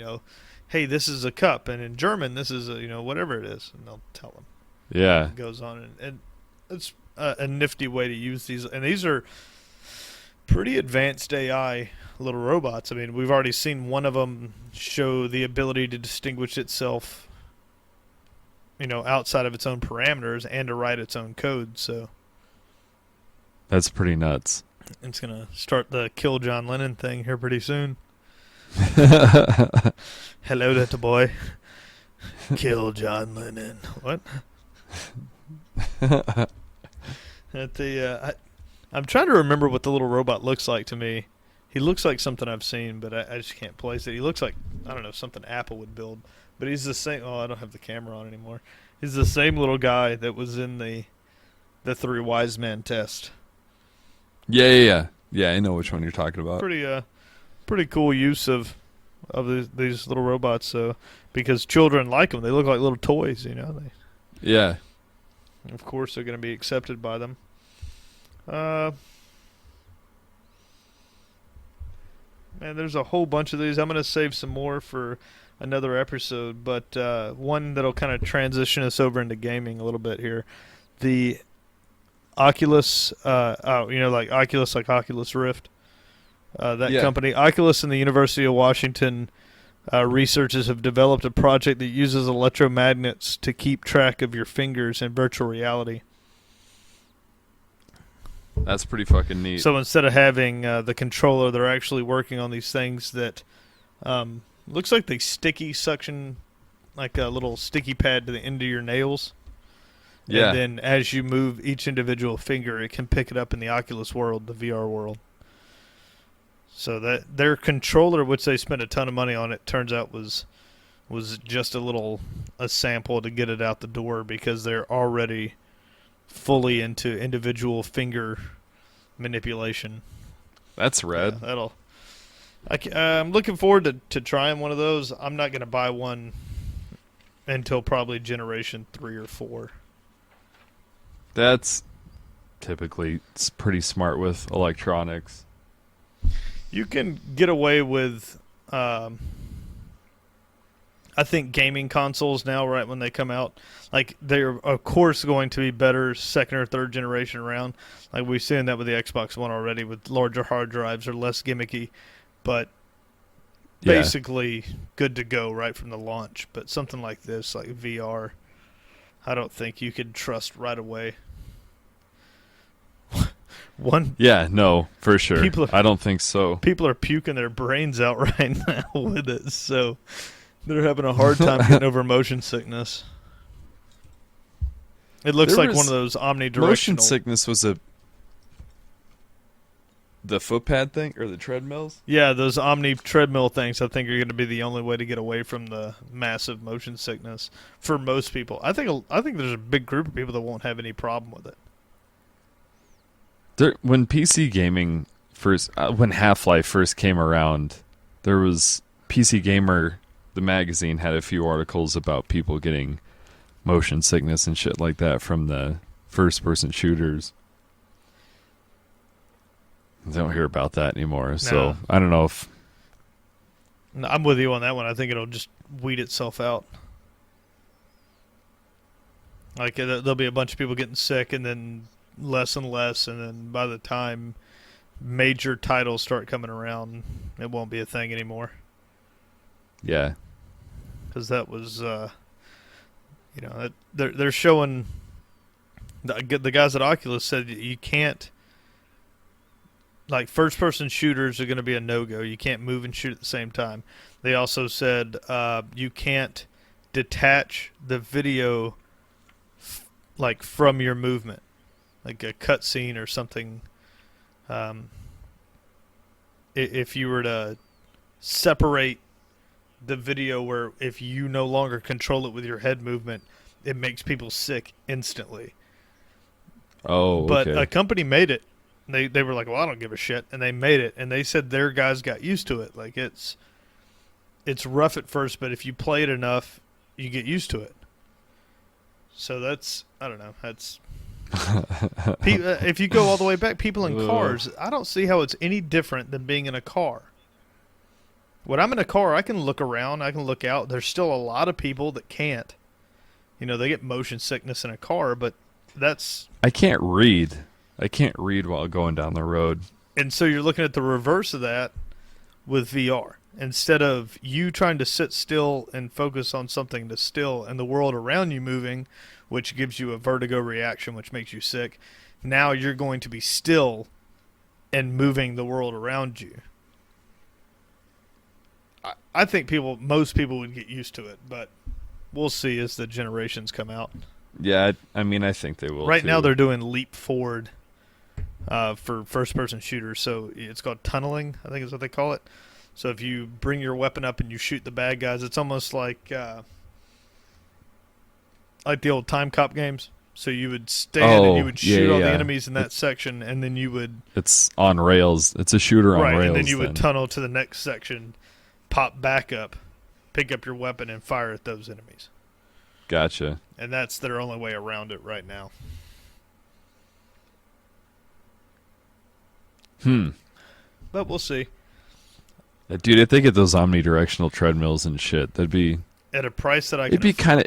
Speaker 3: hey, this is a cup, and in German, this is whatever it is, and they'll tell him.
Speaker 1: Yeah.
Speaker 3: It goes on, and it's a nifty way to use these, and these are pretty advanced AI little robots. I mean, we've already seen one of them show the ability to distinguish itself, outside of its own parameters and to write its own code. So
Speaker 1: That's pretty nuts.
Speaker 3: it's gonna start the kill John Lennon thing here pretty soon. Hello, little boy. Kill John Lennon. What? At the, I'm trying to remember what the little robot looks like to me. He looks like something I've seen, but I just can't place it. He looks like, I don't know, something Apple would build. But he's the same. Oh, I don't have the camera on anymore. He's the same little guy that was in the Three Wise Men test.
Speaker 1: Yeah, I know which one you're talking about.
Speaker 3: Pretty cool use of these little robots. So because children like them, they look like little toys. You know.
Speaker 1: Yeah.
Speaker 3: Of course, they're going to be accepted by them. Man, there's a whole bunch of these. I'm going to save some more for another episode, but one that'll kind of transition us over into gaming a little bit here. The Oculus, like Oculus Rift. That company, Oculus and the University of Washington researchers have developed a project that uses electromagnets to keep track of your fingers in virtual reality.
Speaker 1: That's pretty fucking neat.
Speaker 3: So instead of having the controller, they're actually working on these things that looks like they sticky suction, like a little sticky pad to the end of your nails.
Speaker 1: Yeah.
Speaker 3: And then as you move each individual finger, it can pick it up in the Oculus world, the VR world. So that their controller, which they spent a ton of money on, it turns out was just a sample to get it out the door because they're already fully into individual finger manipulation.
Speaker 1: That's rad.
Speaker 3: Yeah, I'm looking forward to trying one of those. I'm not going to buy one until probably generation 3 or 4.
Speaker 1: That's typically pretty smart with electronics.
Speaker 3: You can get away with, I think, gaming consoles now, right when they come out. Like, they're, of course, going to be better second or third generation around. Like, we've seen that with the Xbox One already, with larger hard drives or less gimmicky. But basically good to go right from the launch. But something like this, like VR, I don't think you could trust right away.
Speaker 1: Yeah, no, for sure. I don't think so.
Speaker 3: People are puking their brains out right now with it, so they're having a hard time getting over motion sickness. It looks like one of those omnidirectional.
Speaker 1: Motion sickness was the foot pad thing or the treadmills?
Speaker 3: Yeah, those Omni treadmill things I think are going to be the only way to get away from the massive motion sickness for most people. I think there's a big group of people that won't have any problem with it.
Speaker 1: When PC gaming first, when Half-Life first came around, there was PC Gamer, the magazine, had a few articles about people getting motion sickness and shit like that from the first-person shooters. I don't hear about that anymore, so I don't know if...
Speaker 3: No, I'm with you on that one. I think it'll just weed itself out. Like, there'll be a bunch of people getting sick, and then less and less, and then by the time major titles start coming around, it won't be a thing anymore.
Speaker 1: Yeah.
Speaker 3: Because that was, they're showing... The guys at Oculus said you can't... Like, first-person shooters are going to be a no-go. You can't move and shoot at the same time. They also said you can't detach the video from your movement, like a cutscene or something. If you were to separate the video, where if you no longer control it with your head movement, it makes people sick instantly.
Speaker 1: Oh,
Speaker 3: but
Speaker 1: okay.
Speaker 3: a company made it. They were like, well, I don't give a shit, and they made it, and they said their guys got used to it. Like, it's rough at first, but if you play it enough, you get used to it. So that's, I don't know, that's if you go all the way back, people in cars, I don't see how it's any different than being in a car. When I'm in a car, I can look around, I can look out. There's still a lot of people that can't. You know, they get motion sickness in a car, but that's...
Speaker 1: I can't read while going down the road.
Speaker 3: And so you're looking at the reverse of that with VR. Instead of you trying to sit still and focus on something to still and the world around you moving, which gives you a vertigo reaction, which makes you sick, now you're going to be still and moving the world around you. I think most people would get used to it, but we'll see as the generations come out.
Speaker 1: Yeah, I mean, I think they will.
Speaker 3: Right now,
Speaker 1: too.
Speaker 3: they're doing leap forward for first-person shooters. So it's called tunneling, I think is what they call it. So if you bring your weapon up and you shoot the bad guys, it's almost like the old time cop games. So you would stand and you would shoot all the enemies in that section, and then you would
Speaker 1: It's on rails. It's a shooter on rails.
Speaker 3: and then you would tunnel to the next section, pop back up, pick up your weapon, and fire at those enemies.
Speaker 1: Gotcha.
Speaker 3: And that's their only way around it right now. But we'll see.
Speaker 1: Dude, if they get those omnidirectional treadmills and shit, that'd be
Speaker 3: At a price that I can
Speaker 1: it'd be
Speaker 3: afford.
Speaker 1: kind of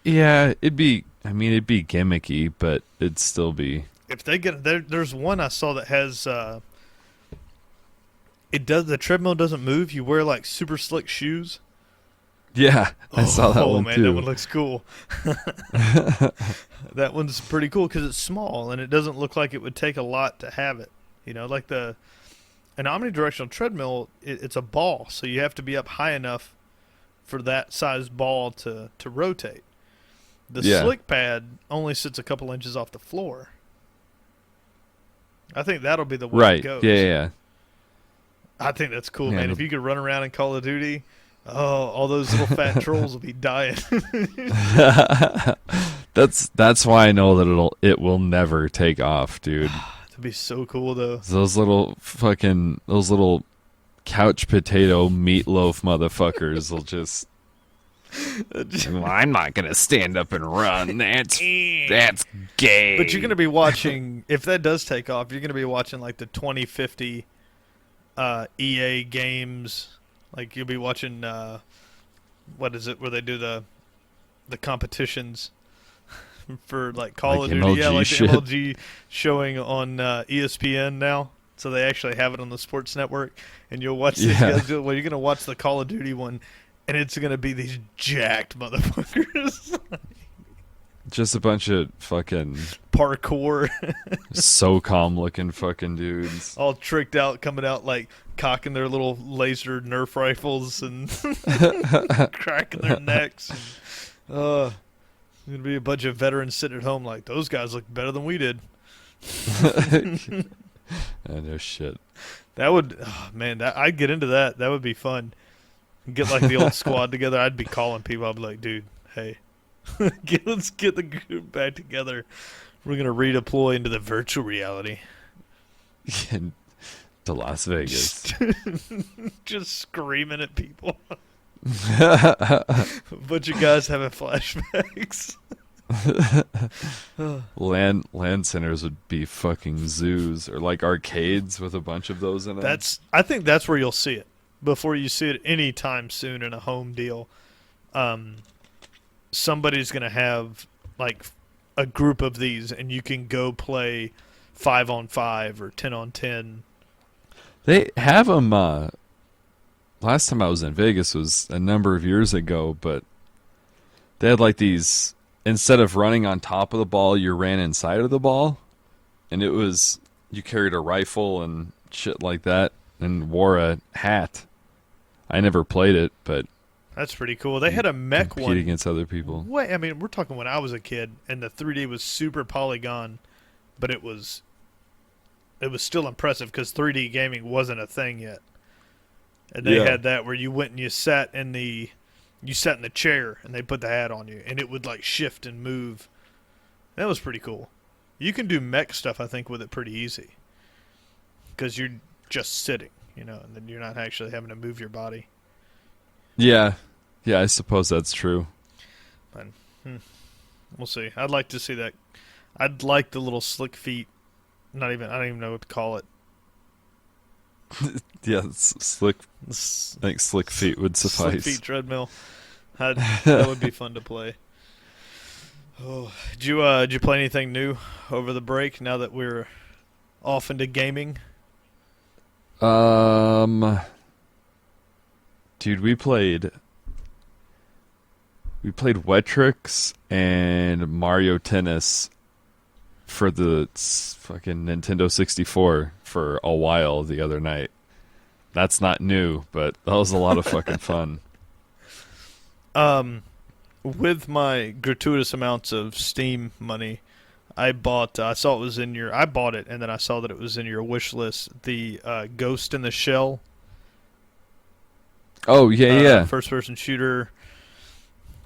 Speaker 1: yeah. It'd be. I mean, it'd be gimmicky, but it'd still be.
Speaker 3: If they get there's one I saw that has the treadmill doesn't move. You wear like super slick shoes.
Speaker 1: Yeah, I saw that one
Speaker 3: man,
Speaker 1: too.
Speaker 3: that one looks cool. That one's pretty cool because it's small and it doesn't look like it would take a lot to have it. You know, like an omnidirectional treadmill, it's a ball, so you have to be up high enough for that size ball to rotate. The slick pad only sits a couple inches off the floor. I think that'll be the way it goes.
Speaker 1: Yeah.
Speaker 3: I think that's cool,
Speaker 1: Yeah,
Speaker 3: man. If you could run around in Call of Duty, all those little fat trolls will be dying.
Speaker 1: That's why I know that it will never take off, dude.
Speaker 3: That'd be so cool, though.
Speaker 1: Those little couch potato meatloaf motherfuckers will just. Well, I'm not gonna stand up and run. That's gay.
Speaker 3: But you're gonna be watching. If that does take off, you're gonna be watching like the 2050 EA games. Like you'll be watching. What is it? Where they do the competitions for like Call of Duty?
Speaker 1: MLG
Speaker 3: Yeah, like
Speaker 1: shit.
Speaker 3: the MLG showing on ESPN now. So they actually have it on the sports network, and you'll watch these guys do it. Well, you're gonna watch the Call of Duty one. And it's going to be these jacked motherfuckers.
Speaker 1: Just a bunch of fucking
Speaker 3: Parkour.
Speaker 1: SOCOM looking fucking dudes.
Speaker 3: All tricked out, coming out like cocking their little laser Nerf rifles and cracking their necks. There's going to be a bunch of veterans sitting at home like, those guys look better than we did.
Speaker 1: I know shit.
Speaker 3: That would, I'd get into that. That would be fun. Get like the old squad together. I'd be calling people. I'd be like, dude, hey, let's get the group back together. We're going to redeploy into the virtual reality.
Speaker 1: To Las Vegas.
Speaker 3: Just screaming at people. A bunch of guys having flashbacks.
Speaker 1: Land centers would be fucking zoos or like arcades with a bunch of those in them.
Speaker 3: I think that's where you'll see it. Before you see it anytime soon in a home deal, somebody's going to have like a group of these, and you can go play 5-on-5 or 10-on-10.
Speaker 1: They have them. Last time I was in Vegas was a number of years ago, but they had like these. Instead of running on top of the ball, you ran inside of the ball, and it was you carried a rifle and shit like that, and wore a hat. I never played it, but
Speaker 3: that's pretty cool. They had a mech
Speaker 1: compete
Speaker 3: one
Speaker 1: against other people.
Speaker 3: I mean, we're talking when I was a kid, and the 3D was super polygon, but it was still impressive because 3D gaming wasn't a thing yet. And they had that where you went and you sat in the chair, and they put the hat on you, and it would like shift and move. That was pretty cool. You can do mech stuff, I think, with it pretty easy because you're just sitting. And then you're not actually having to move your body.
Speaker 1: Yeah, I suppose that's true.
Speaker 3: But, we'll see. I'd like to see that. I'd like the little slick feet. I don't even know what to call it.
Speaker 1: Yeah, it's slick. I think slick feet would suffice.
Speaker 3: Slick feet treadmill. That would be fun to play. Oh, did you play anything new over the break? Now that we're off into gaming.
Speaker 1: Dude, we played Wetrix and Mario Tennis for the fucking Nintendo 64 for a while the other night. That's not new, but that was a lot of fucking fun.
Speaker 3: with my gratuitous amounts of Steam money, I bought. I saw it was in your. I bought it, and then I saw that it was in your wish list. The Ghost in the Shell
Speaker 1: Oh yeah, yeah.
Speaker 3: first-person shooter.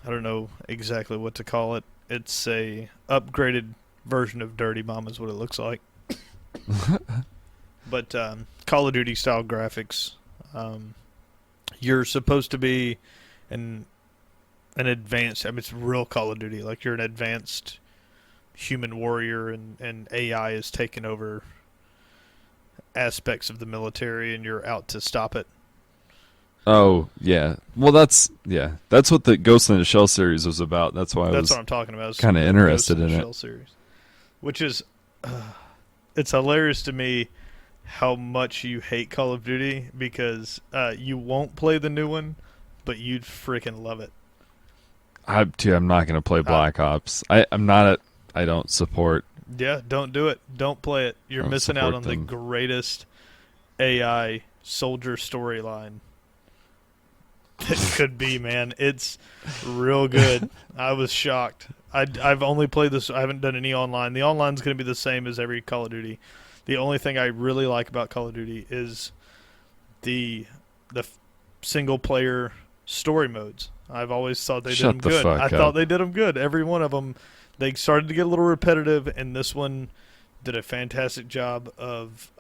Speaker 3: I don't know exactly what to call it. It's a upgraded version of Dirty Bomb, is what it looks like. But Call of Duty style graphics. You're supposed to be an advanced. I mean, it's real Call of Duty. Like you're an advanced human warrior, and AI is taking over aspects of the military, and you're out to stop it.
Speaker 1: Oh yeah. Well, that's what the Ghost in the Shell series was about. That's why I
Speaker 3: That's
Speaker 1: was
Speaker 3: what I'm talking about.
Speaker 1: kind of interested in
Speaker 3: Shell
Speaker 1: it.
Speaker 3: series, which is, it's hilarious to me how much you hate Call of Duty because you won't play the new one, but you'd freaking love it.
Speaker 1: I'm not gonna play Black Ops. I'm not a. I don't support.
Speaker 3: Yeah, don't do it. Don't play it. You're
Speaker 1: Don't
Speaker 3: missing out
Speaker 1: support
Speaker 3: on
Speaker 1: them.
Speaker 3: the greatest AI soldier storyline that could be, man. It's real good. I was shocked. I've only played this. I haven't done any online. The online's going to be the same as every Call of Duty. The only thing I really like about Call of Duty is the single player story modes. I've always thought they
Speaker 1: Shut
Speaker 3: did
Speaker 1: the
Speaker 3: them good.
Speaker 1: fuck
Speaker 3: I
Speaker 1: up.
Speaker 3: thought they did them good. Every one of them. They started to get a little repetitive, and this one did a fantastic job of.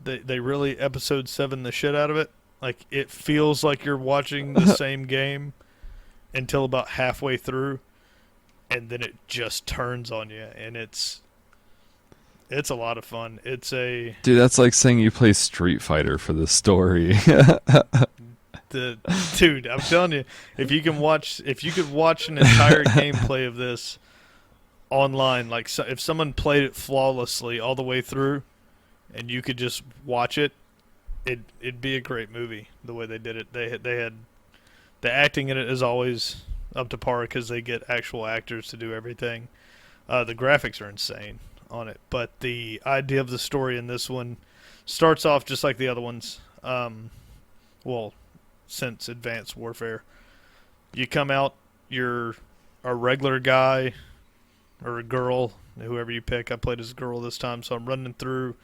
Speaker 3: They really episode 7 the shit out of it. Like it feels like you're watching the same game until about halfway through, and then it just turns on you, and it's a lot of fun. It's a
Speaker 1: Dude, that's like saying you play Street Fighter for the story.
Speaker 3: dude. I'm telling you, if you could watch an entire gameplay of this online, like if someone played it flawlessly all the way through, and you could just watch it, it'd be a great movie. The way they did it, they had the acting in it is always up to par because they get actual actors to do everything. The graphics are insane on it, but the idea of the story in this one starts off just like the other ones. Well, since Advanced Warfare, you come out, you're a regular guy or a girl, whoever you pick. I played as a girl this time, so I'm running through,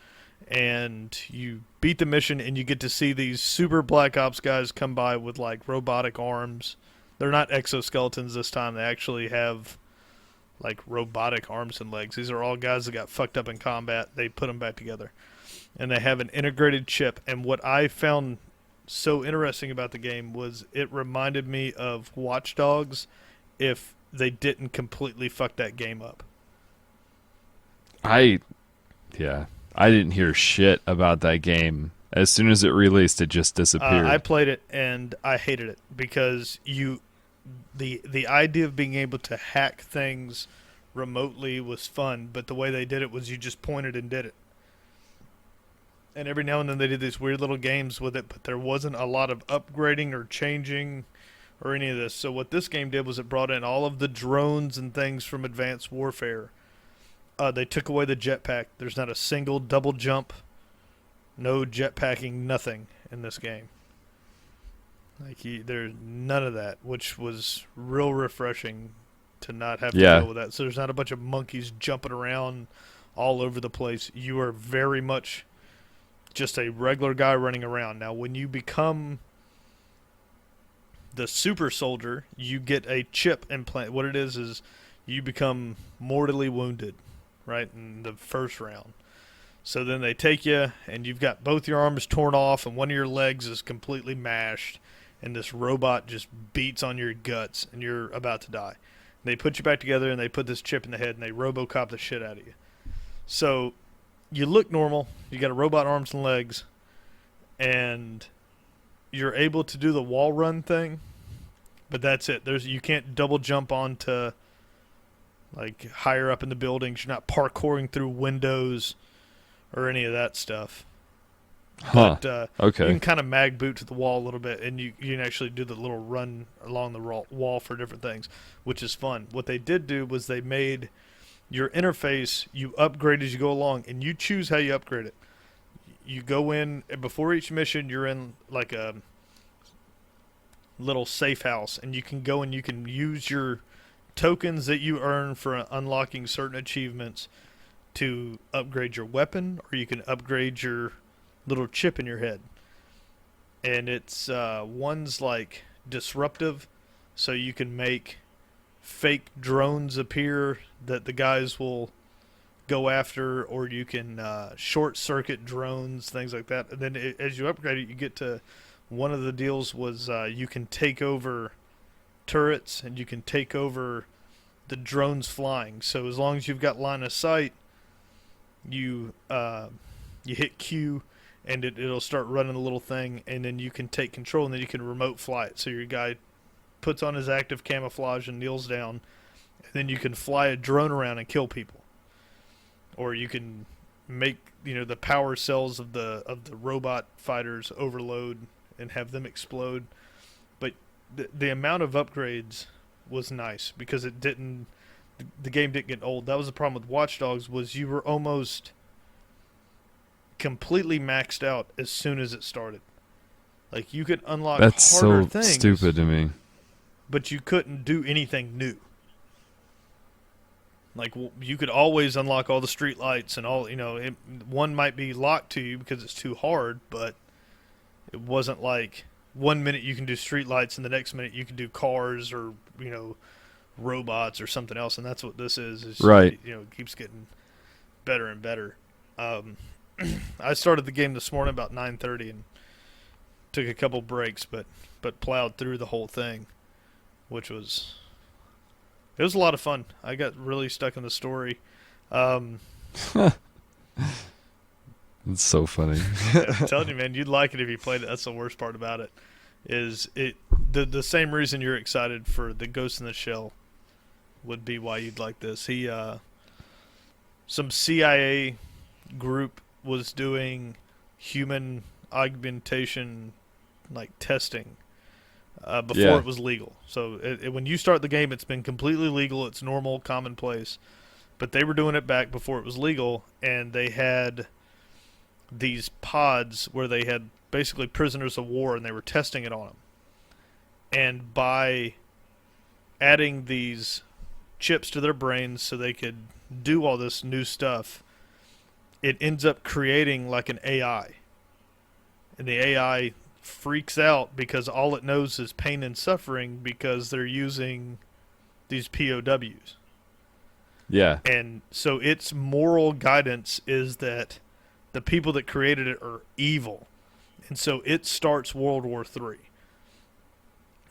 Speaker 3: and you beat the mission, and you get to see these super Black Ops guys come by with like robotic arms. They're not exoskeletons this time. They actually have like robotic arms and legs. These are all guys that got fucked up in combat. They put them back together, and they have an integrated chip. And what I found so interesting about the game was it reminded me of Watch Dogs if they didn't completely fuck that game up.
Speaker 1: I didn't hear shit about that game. As soon as it released, it just disappeared.
Speaker 3: I played it and I hated it because the idea of being able to hack things remotely was fun, but the way they did it was you just pointed and did it. And every now and then they did these weird little games with it, but there wasn't a lot of upgrading or changing or any of this. So what this game did was it brought in all of the drones and things from Advanced Warfare. They took away the jetpack. There's not a single double jump, no jetpacking, nothing in this game. There's none of that, which was real refreshing to not have to deal with that. So there's not a bunch of monkeys jumping around all over the place. You are very much just a regular guy running around. Now, when you become the super soldier, you get a chip implant. What it is you become mortally wounded, right, in the first round. So then they take you, and you've got both your arms torn off, and one of your legs is completely mashed, and this robot just beats on your guts, and you're about to die. They put you back together, and they put this chip in the head, and they RoboCop the shit out of you. So you look normal. You got a robot arms and legs, and you're able to do the wall run thing, but that's it. You can't double jump onto like higher up in the buildings. You're not parkouring through windows or any of that stuff.
Speaker 1: Huh.
Speaker 3: But
Speaker 1: Okay.
Speaker 3: you can kind of mag boot to the wall a little bit, and you can actually do the little run along the wall for different things, which is fun. What they did do was they made your interface, you upgrade as you go along, and you choose how you upgrade it. You go in, before each mission, you're in like little safe house, and you can go and you can use your tokens that you earn for unlocking certain achievements to upgrade your weapon, or you can upgrade your little chip in your head. And it's one's like disruptive, so you can make fake drones appear that the guys will go after, or you can short circuit drones, things like that. And then as you upgrade it, you get to one of the deals was you can take over turrets and you can take over the drones flying. So as long as you've got line of sight, you hit Q and it'll start running the little thing, and then you can take control, and then you can remote fly it. So your guy puts on his active camouflage and kneels down, and then you can fly a drone around and kill people. Or you can make the power cells of the robot fighters overload and have them explode. But the amount of upgrades was nice because the game didn't get old. That was the problem with Watch Dogs, was you were almost completely maxed out as soon as it started. Like, you could unlock
Speaker 1: That's
Speaker 3: harder
Speaker 1: so
Speaker 3: things,
Speaker 1: stupid to me.
Speaker 3: but you couldn't do anything new. Like, you could always unlock all the street lights and all, one might be locked to you because it's too hard, but it wasn't like 1 minute you can do street lights and the next minute you can do cars or, robots or something else. And that's what this is
Speaker 1: Right.
Speaker 3: It keeps getting better and better. I started the game this morning about 9:30 and took a couple breaks, but plowed through the whole thing, which was a lot of fun. I got really stuck in the story.
Speaker 1: It's so funny.
Speaker 3: I'm telling you, man, you'd like it if you played it. That's the worst part about it. Is it the same reason you're excited for the Ghost in the Shell would be why you'd like this. Some CIA group was doing human augmentation like testing before it was legal. So when you start the game, it's been completely legal. It's normal, commonplace. But they were doing it back before it was legal, and they had these pods where they had basically prisoners of war, and they were testing it on them. And by adding these chips to their brains so they could do all this new stuff, it ends up creating like an AI. And the AI freaks out because all it knows is pain and suffering because they're using these POWs.
Speaker 1: Yeah.
Speaker 3: And so its moral guidance is that the people that created it are evil. And so it starts World War III.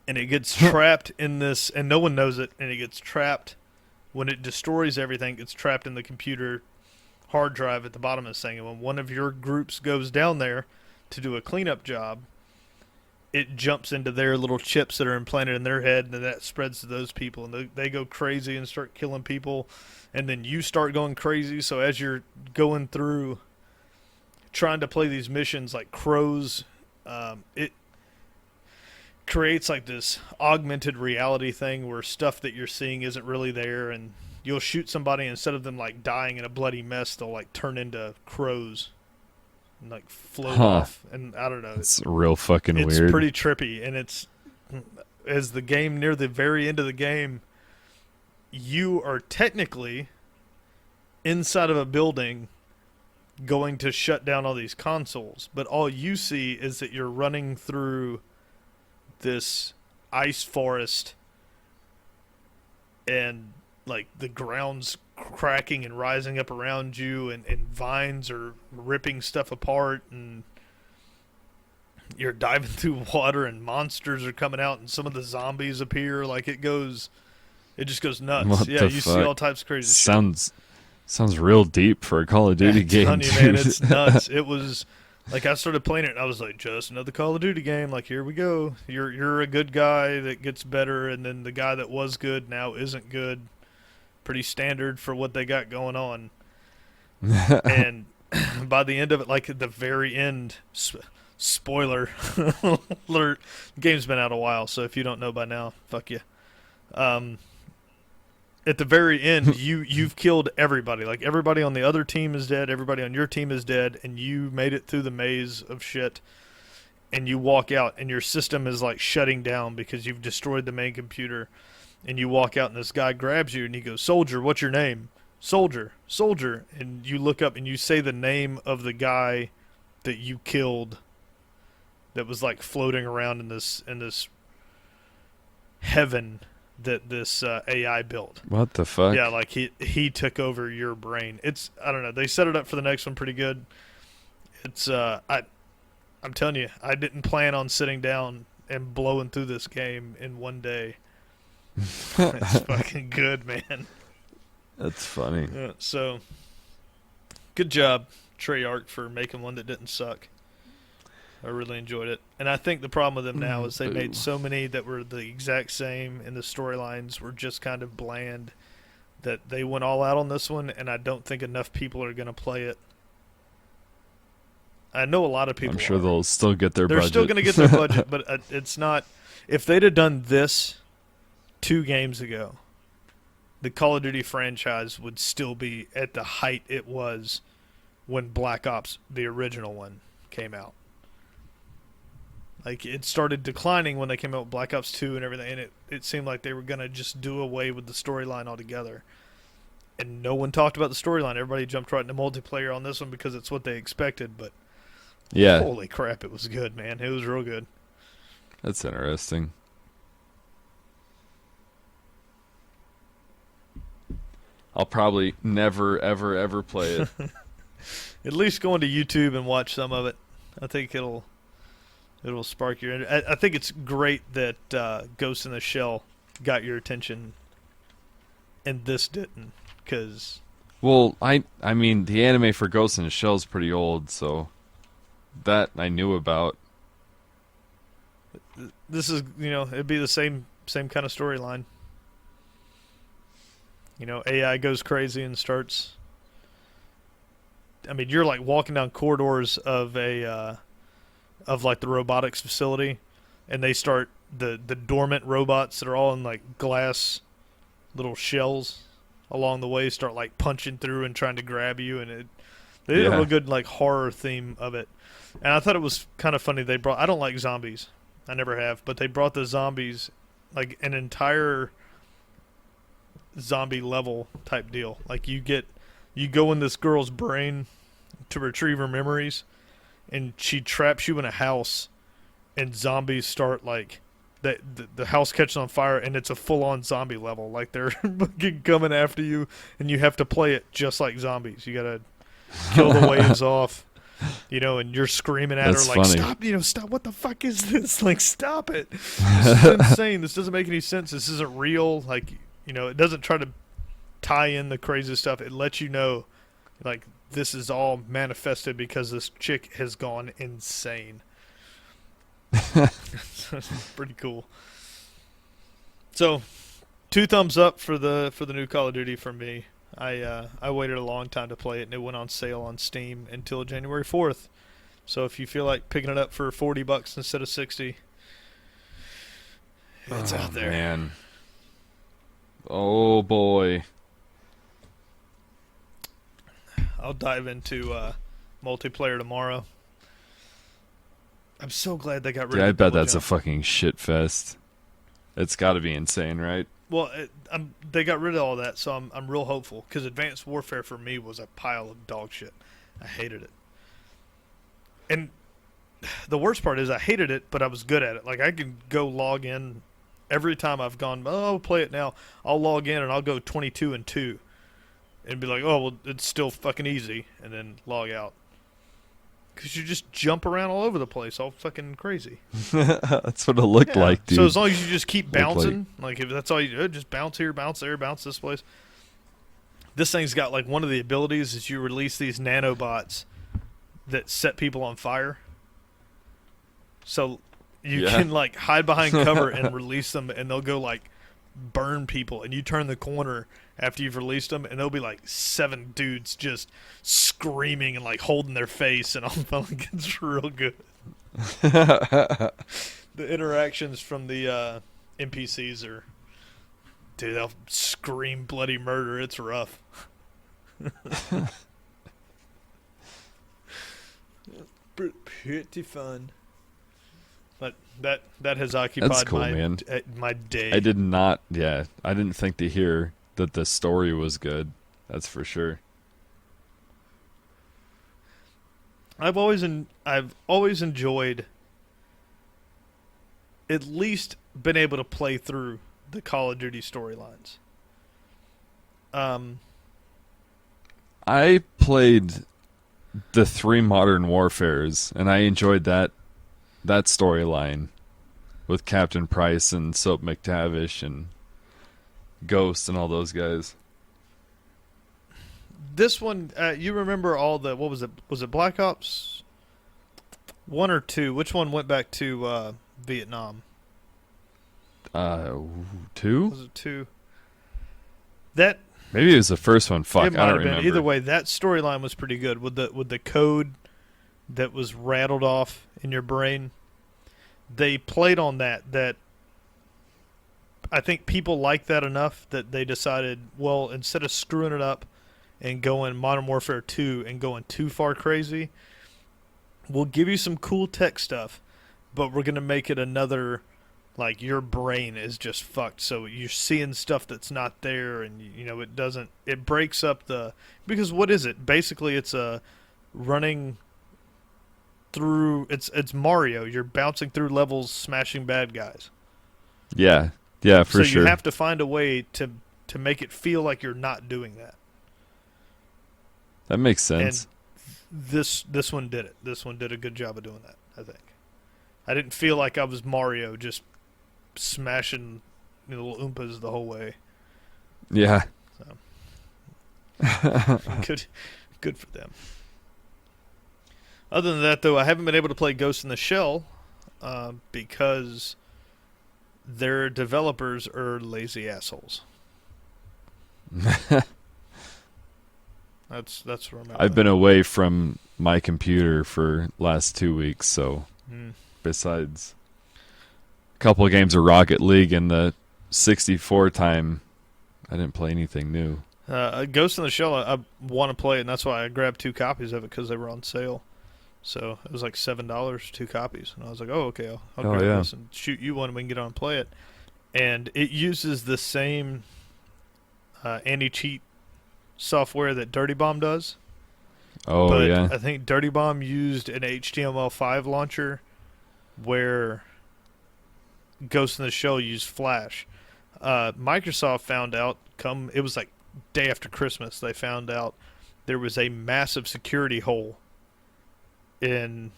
Speaker 3: And it gets trapped in this, and no one knows it, and it gets trapped when it destroys everything. It's trapped in the computer hard drive at the bottom of this thing. And when one of your groups goes down there to do a cleanup job, it jumps into their little chips that are implanted in their head, and then that spreads to those people, and they go crazy and start killing people, and then you start going crazy. So as you're going through trying to play these missions like crows, it creates like this augmented reality thing where stuff that you're seeing isn't really there, and you'll shoot somebody, instead of them like dying in a bloody mess, they'll like turn into crows and like float off. And I don't know,
Speaker 1: it's real fucking
Speaker 3: it's
Speaker 1: weird.
Speaker 3: pretty trippy. And it's, as the game, near the very end of the game, you are technically inside of a building going to shut down all these consoles, but all you see is that you're running through this ice forest, and like the ground's cracking and rising up around you, and vines are ripping stuff apart, and you're diving through water, and monsters are coming out, and some of the zombies appear. Like, it just goes nuts.
Speaker 1: What
Speaker 3: Yeah,
Speaker 1: the
Speaker 3: you
Speaker 1: fuck?
Speaker 3: see all types of crazy shit.
Speaker 1: Sounds real deep for a Call of Duty game,
Speaker 3: I'm telling you,
Speaker 1: dude.
Speaker 3: man, it's nuts. It was like, I started playing it and I was like, just another Call of Duty game. Like, here we go. You're a good guy that gets better, and then the guy that was good now isn't good. Pretty standard for what they got going on. And by the end of it, like at the very end, spoiler alert, the game's been out a while, so if you don't know by now, fuck you. At the very end, you've killed everybody. Like, everybody on the other team is dead, everybody on your team is dead, and you made it through the maze of shit. and you walk out and your system is like shutting down because you've destroyed the main computer, and you walk out and this guy grabs you and he goes, "Soldier, what's your name?" "Soldier, soldier." And you look up and you say the name of the guy that you killed that was like floating around in this heaven that this AI built.
Speaker 1: What the fuck?
Speaker 3: Yeah, like he took over your brain. It's, I don't know. They set it up for the next one pretty good. It's I'm telling you, I didn't plan on sitting down and blowing through this game in one day. It's fucking good, man.
Speaker 1: That's funny.
Speaker 3: So, good job, Treyarch, for making one that didn't suck. I really enjoyed it. And I think the problem with them now is they made so many that were the exact same, and the storylines were just kind of bland, that they went all out on this one, and I don't think enough people are going to play it. I know a lot of people
Speaker 1: I'm sure
Speaker 3: are.
Speaker 1: they'll still get their
Speaker 3: They're
Speaker 1: budget.
Speaker 3: still going to get their budget, but it's not. If they'd have done this 2 games ago, the Call of Duty franchise would still be at the height it was when Black Ops, the original one, came out. Like, it started declining when they came out with Black Ops 2 and everything, and it seemed like they were going to just do away with the storyline altogether. And no one talked about the storyline. Everybody jumped right into multiplayer on this one because it's what they expected, but
Speaker 1: Yeah,
Speaker 3: holy crap, it was good, man. It was real good.
Speaker 1: that's interesting. I'll probably never, ever, ever play it.
Speaker 3: At least go into YouTube and watch some of it. I think it'll spark your interest. I think it's great that Ghost in the Shell got your attention and this didn't, because
Speaker 1: Well, I mean, the anime for Ghost in the Shell is pretty old, so that I knew about.
Speaker 3: this is, it'd be the same kind of storyline. AI goes crazy and starts. I mean, you're like walking down corridors of of like the robotics facility, and they start the dormant robots that are all in like glass little shells along the way start like punching through and trying to grab you, and they did a real good like horror theme of it. And I thought it was kind of funny. I don't like zombies. I never have, but they brought the zombies like an entire zombie level type deal. Like you go in this girl's brain to retrieve her memories, and she traps you in a house, and zombies start like the house catches on fire, and it's a full-on zombie level. Like they're coming after you, and you have to play it just like zombies. You gotta kill the waves off, and you're screaming at
Speaker 1: That's
Speaker 3: her like,
Speaker 1: funny.
Speaker 3: "Stop! Stop! What the fuck is this? Like, stop it! This is insane. This doesn't make any sense. This isn't real." Like, it doesn't try to tie in the crazy stuff. It lets you know, like, this is all manifested because this chick has gone insane. It's pretty cool. So, 2 thumbs up for the new Call of Duty from me. I waited a long time to play it, and it went on sale on Steam until January 4th. So if you feel like picking it up for $40 instead of $60, it's out there.
Speaker 1: Man. Oh boy.
Speaker 3: I'll dive into multiplayer tomorrow. I'm so glad they got rid
Speaker 1: Dude,
Speaker 3: of
Speaker 1: I
Speaker 3: the
Speaker 1: bet
Speaker 3: double
Speaker 1: that's a
Speaker 3: jump.
Speaker 1: fucking shit fest. It's got to be insane, right?
Speaker 3: Well, they got rid of all that, so I'm real hopeful, because Advanced Warfare for me was a pile of dog shit. I hated it. And the worst part is I hated it, but I was good at it. Like, I could go log in every time I've gone, I'll play it now. I'll log in and I'll go 22-2 and be like, oh, well, it's still fucking easy, and then log out. Because you just jump around all over the place, all fucking crazy.
Speaker 1: That's what it looked
Speaker 3: Yeah.
Speaker 1: like, dude.
Speaker 3: So as long as you just keep
Speaker 1: Looked like-
Speaker 3: bouncing, like if that's all you do, just bounce here, bounce there, bounce this place. This thing's got like one of the abilities is you release these nanobots that set people on fire. So you
Speaker 1: Yeah.
Speaker 3: can like hide behind cover and release them, and they'll go like burn people. And you turn the corner after you've released them, and there'll be like 7 dudes just screaming and like holding their face, and all like it's real good. The interactions from the NPCs are, dude, they'll scream bloody murder. It's rough. Pretty fun. But that has occupied
Speaker 1: cool,
Speaker 3: my
Speaker 1: man.
Speaker 3: my day.
Speaker 1: I did not. Yeah, I didn't think to hear that the story was good. That's for sure.
Speaker 3: I've always enjoyed at least been able to play through the Call of Duty storylines.
Speaker 1: I played the 3 Modern Warfares, and I enjoyed that storyline with Captain Price and Soap McTavish and Ghost and all those guys.
Speaker 3: This one, you remember all the, what was it? Was it Black Ops 1 or 2? Which one went back to Vietnam?
Speaker 1: 2?
Speaker 3: Was it 2? That
Speaker 1: Maybe it was the first one. Fuck,
Speaker 3: it might
Speaker 1: I
Speaker 3: have
Speaker 1: don't
Speaker 3: been.
Speaker 1: remember.
Speaker 3: Either way, that storyline was pretty good with the code that was rattled off in your brain. They played on that I think people liked that enough that they decided, well, instead of screwing it up and going Modern Warfare 2 and going too far crazy, we'll give you some cool tech stuff, but we're going to make it another, like, your brain is just fucked. So you're seeing stuff that's not there, and, you know, it breaks up because what is it? Basically, it's a running through, it's Mario. You're bouncing through levels, smashing bad guys.
Speaker 1: Yeah, for
Speaker 3: so
Speaker 1: sure.
Speaker 3: You have to find a way to make it feel like you're not doing that.
Speaker 1: That makes sense.
Speaker 3: And this one did it. This one did a good job of doing that, I think. I didn't feel like I was Mario just smashing little Oompas the whole way.
Speaker 1: Yeah.
Speaker 3: So. Good for them. Other than that, though, I haven't been able to play Ghost in the Shell because their developers are lazy assholes. That's where I'm at.
Speaker 1: I've been away from my computer for last 2 weeks, so besides a couple of games of Rocket League and the 64 time, I didn't play anything new.
Speaker 3: Ghost in the Shell, I want to play it, and that's why I grabbed 2 copies of it, because they were on sale. So it was like $7, 2 copies. And I was like, oh, okay, I'll grab this and shoot you one and we can get on and play it. And it uses the same anti-cheat software that Dirty Bomb does.
Speaker 1: Oh,
Speaker 3: but
Speaker 1: yeah.
Speaker 3: I think Dirty Bomb used an HTML5 launcher where Ghost in the Shell used Flash. Microsoft found out, it was like day after Christmas, they found out there was a massive security hole in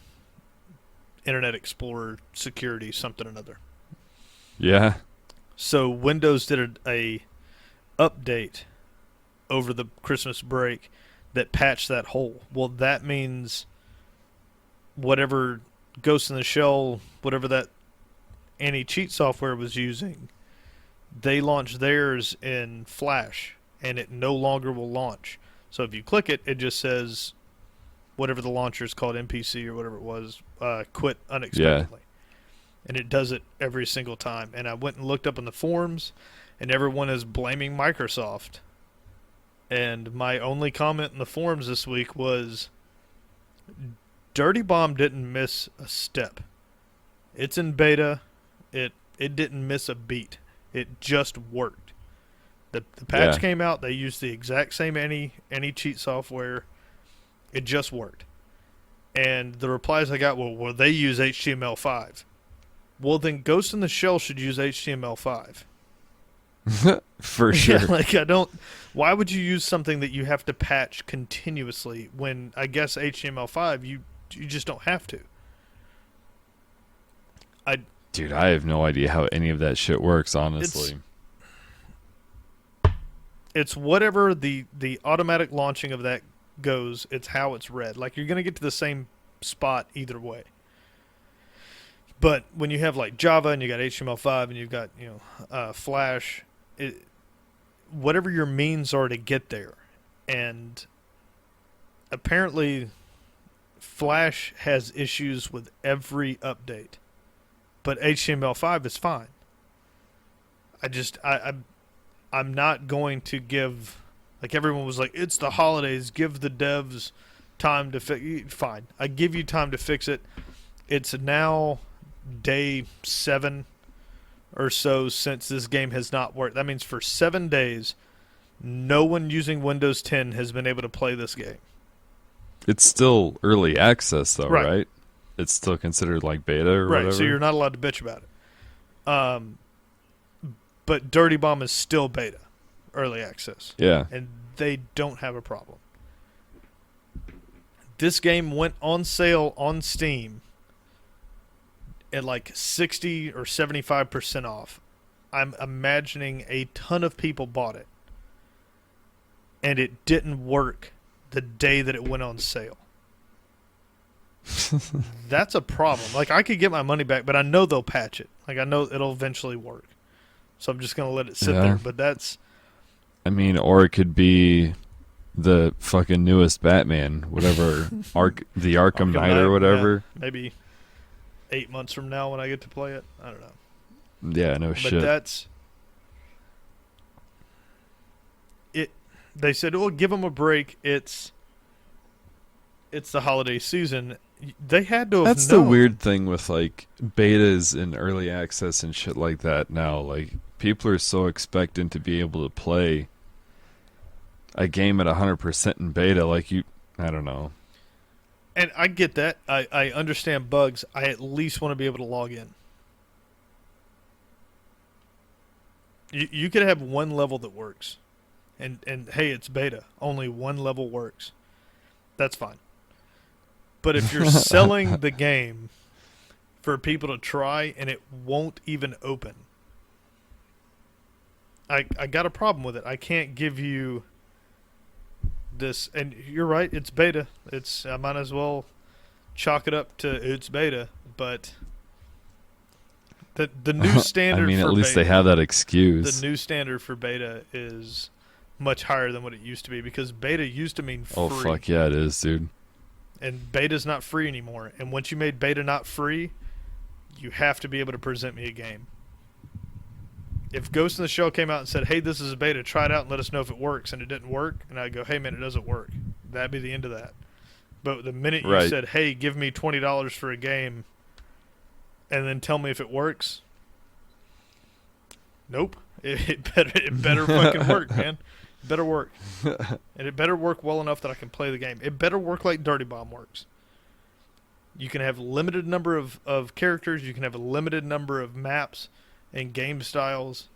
Speaker 3: Internet Explorer security something or another.
Speaker 1: Yeah.
Speaker 3: So Windows did a update over the Christmas break that patched that hole. Well, that means whatever Ghost in the Shell, whatever that anti-cheat software was using, they launched theirs in Flash, and it no longer will launch. So if you click it, it just says whatever the launcher is called, NPC or whatever it was, quit unexpectedly. Yeah. And it does it every single time. And I went and looked up in the forums, and everyone is blaming Microsoft. And my only comment in the forums this week was, Dirty Bomb didn't miss a step. It's in beta. It didn't miss a beat. It just worked. The patch came out. They used the exact same anti-cheat software. It just worked. And the replies I got were, well, they use HTML5. Well, then Ghost in the Shell should use HTML5.
Speaker 1: For sure.
Speaker 3: Yeah, like, why would you use something that you have to patch continuously when I guess HTML5 you just don't have to?
Speaker 1: Dude, I have no idea how any of that shit works, honestly.
Speaker 3: It's whatever the automatic launching of that goes, it's how it's read. Like, you're going to get to the same spot either way. But when you have like Java and you got HTML5 and you've got, Flash, whatever your means are to get there. And apparently Flash has issues with every update. But HTML5 is fine. I'm not going to give, like, everyone was like, it's the holidays, give the devs time to fix. Fine, I give you time to fix it. It's now day 7 or so since this game has not worked. That means for 7 days, no one using Windows 10 has been able to play this game.
Speaker 1: It's still early access, though,
Speaker 3: Right.
Speaker 1: right? It's still considered like beta or
Speaker 3: Right,
Speaker 1: whatever.
Speaker 3: so you're not allowed to bitch about it. But Dirty Bomb is still beta, early access.
Speaker 1: Yeah.
Speaker 3: And they don't have a problem. This game went on sale on Steam at like 60 or 75% off. I'm imagining a ton of people bought it. And it didn't work the day that it went on sale. That's a problem. Like, I could get my money back, but I know they'll patch it. Like, I know it'll eventually work. So I'm just going to let it sit there. But that's...
Speaker 1: I mean, or it could be the fucking newest Batman, whatever, the Arkham Knight or whatever.
Speaker 3: Yeah, maybe 8 months from now when I get to play it. I don't know.
Speaker 1: Yeah, no
Speaker 3: But
Speaker 1: shit.
Speaker 3: that's... They said, "Oh, give them a break. It's the holiday season." They had to have
Speaker 1: That's
Speaker 3: known.
Speaker 1: the weird thing with like betas and early access and shit like that now. Like people are so expectant to be able to play a game at 100% in beta. Like I don't know.
Speaker 3: And I get that. I understand bugs. I at least want to be able to log in. You could have one level that works. And hey, it's beta. Only one level works. That's fine. But if you're selling the game for people to try and it won't even open, I got a problem with it. I can't give you this. And you're right, it's beta. I might as well chalk it up to it's beta. But the new standard
Speaker 1: I mean,
Speaker 3: for
Speaker 1: at least
Speaker 3: beta,
Speaker 1: they have that excuse.
Speaker 3: the new standard for beta is much higher than what it used to be, because beta used to mean free.
Speaker 1: Oh, fuck yeah, it is, dude.
Speaker 3: And beta's not free anymore. And once you made beta not free, you have to be able to present me a game. If Ghost in the Shell came out and said, hey, this is a beta, try it out and let us know if it works, and it didn't work, and I'd go, hey, man, it doesn't work. That'd be the end of that. But the minute you
Speaker 1: Right.
Speaker 3: said, hey, give me $20 for a game, and then tell me if it works, nope. It better fucking work, man. It better work. And it better work well enough that I can play the game. It better work like Dirty Bomb works. You can have limited number of characters. You can have a limited number of maps and game styles.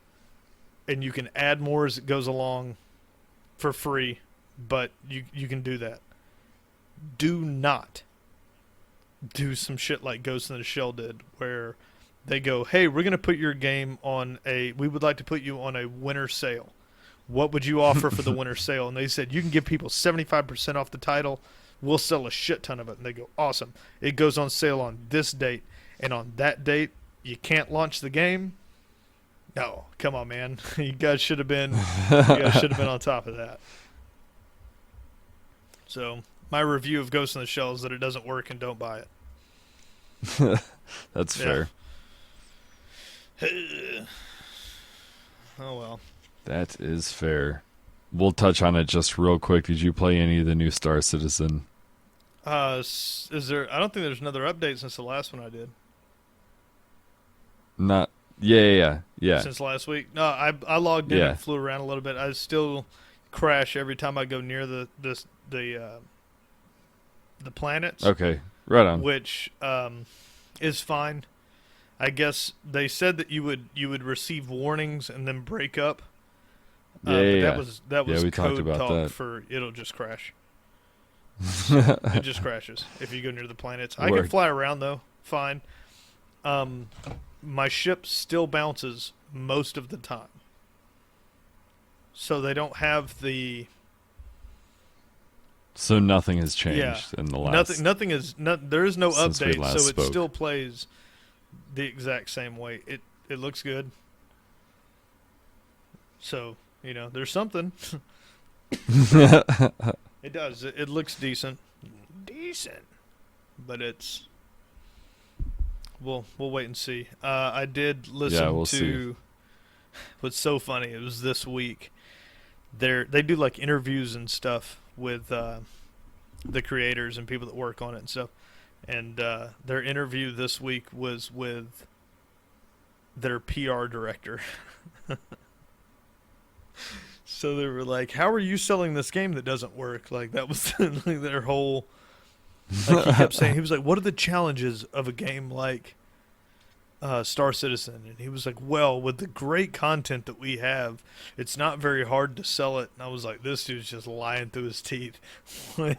Speaker 3: And you can add more as it goes along for free. But you can do that. Do not do some shit like Ghost in the Shell did, where they go, hey, we're going to put your game on we would like to put you on a winter sale. What would you offer for the winter sale? And they said, you can give people 75% off the title. We'll sell a shit ton of it. And they go, awesome. It goes on sale on this date. And on that date, you can't launch the game? No. Come on, man. You guys should have been on top of that. So, my review of Ghost in the Shell is that it doesn't work and don't buy it.
Speaker 1: That's
Speaker 3: Yeah.
Speaker 1: fair.
Speaker 3: Oh, well.
Speaker 1: That is fair. We'll touch on it just real quick. Did you play any of the new Star Citizen?
Speaker 3: Is there? I don't think there's another update since the last one I did.
Speaker 1: Not. Yeah.
Speaker 3: Since last week. No, I logged in and flew around a little bit. I still crash every time I go near the planets.
Speaker 1: Okay. Right on.
Speaker 3: Which is fine. I guess they said that you would receive warnings and then break up.
Speaker 1: Yeah.
Speaker 3: That was
Speaker 1: we talked
Speaker 3: code
Speaker 1: about
Speaker 3: talk
Speaker 1: that.
Speaker 3: for it'll just crash. It just crashes if you go near the planets. I can fly around though, fine. My ship still bounces most of the time, so they don't have the.
Speaker 1: So nothing has changed in the last.
Speaker 3: Nothing is. There is no
Speaker 1: since we
Speaker 3: update,
Speaker 1: last
Speaker 3: so it
Speaker 1: spoke.
Speaker 3: still plays the exact same way. It looks good. So there's something. It does. It looks decent. But it's. We'll wait and see. I did listen
Speaker 1: we'll
Speaker 3: to.
Speaker 1: see.
Speaker 3: What's so funny? It was this week. They do like interviews and stuff with the creators and people that work on it and stuff. And their interview this week was with their PR director. So they were like, "How are you selling this game that doesn't work?" Like that was like their whole. Like he kept saying, he was like, "What are the challenges of a game like Star Citizen?" And he was like, "Well, with the great content that we have, it's not very hard to sell it." And I was like, "This dude's just lying through his teeth." Like,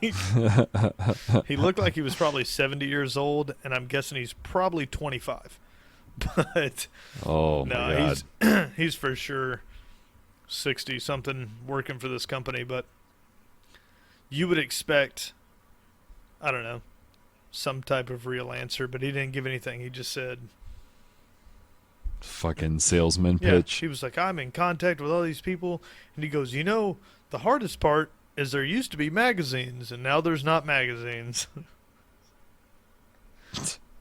Speaker 3: he looked like he was probably 70 years old, and I'm guessing he's probably 25. But
Speaker 1: Oh my
Speaker 3: no,
Speaker 1: god.
Speaker 3: he's for sure 60 something working for this company. But you would expect, I don't know, some type of real answer, but he didn't give anything. He just said,
Speaker 1: Fucking salesman
Speaker 3: yeah,
Speaker 1: pitch.
Speaker 3: he was like, "I'm in contact with all these people," and he goes, "The hardest part is there used to be magazines, and now there's not magazines."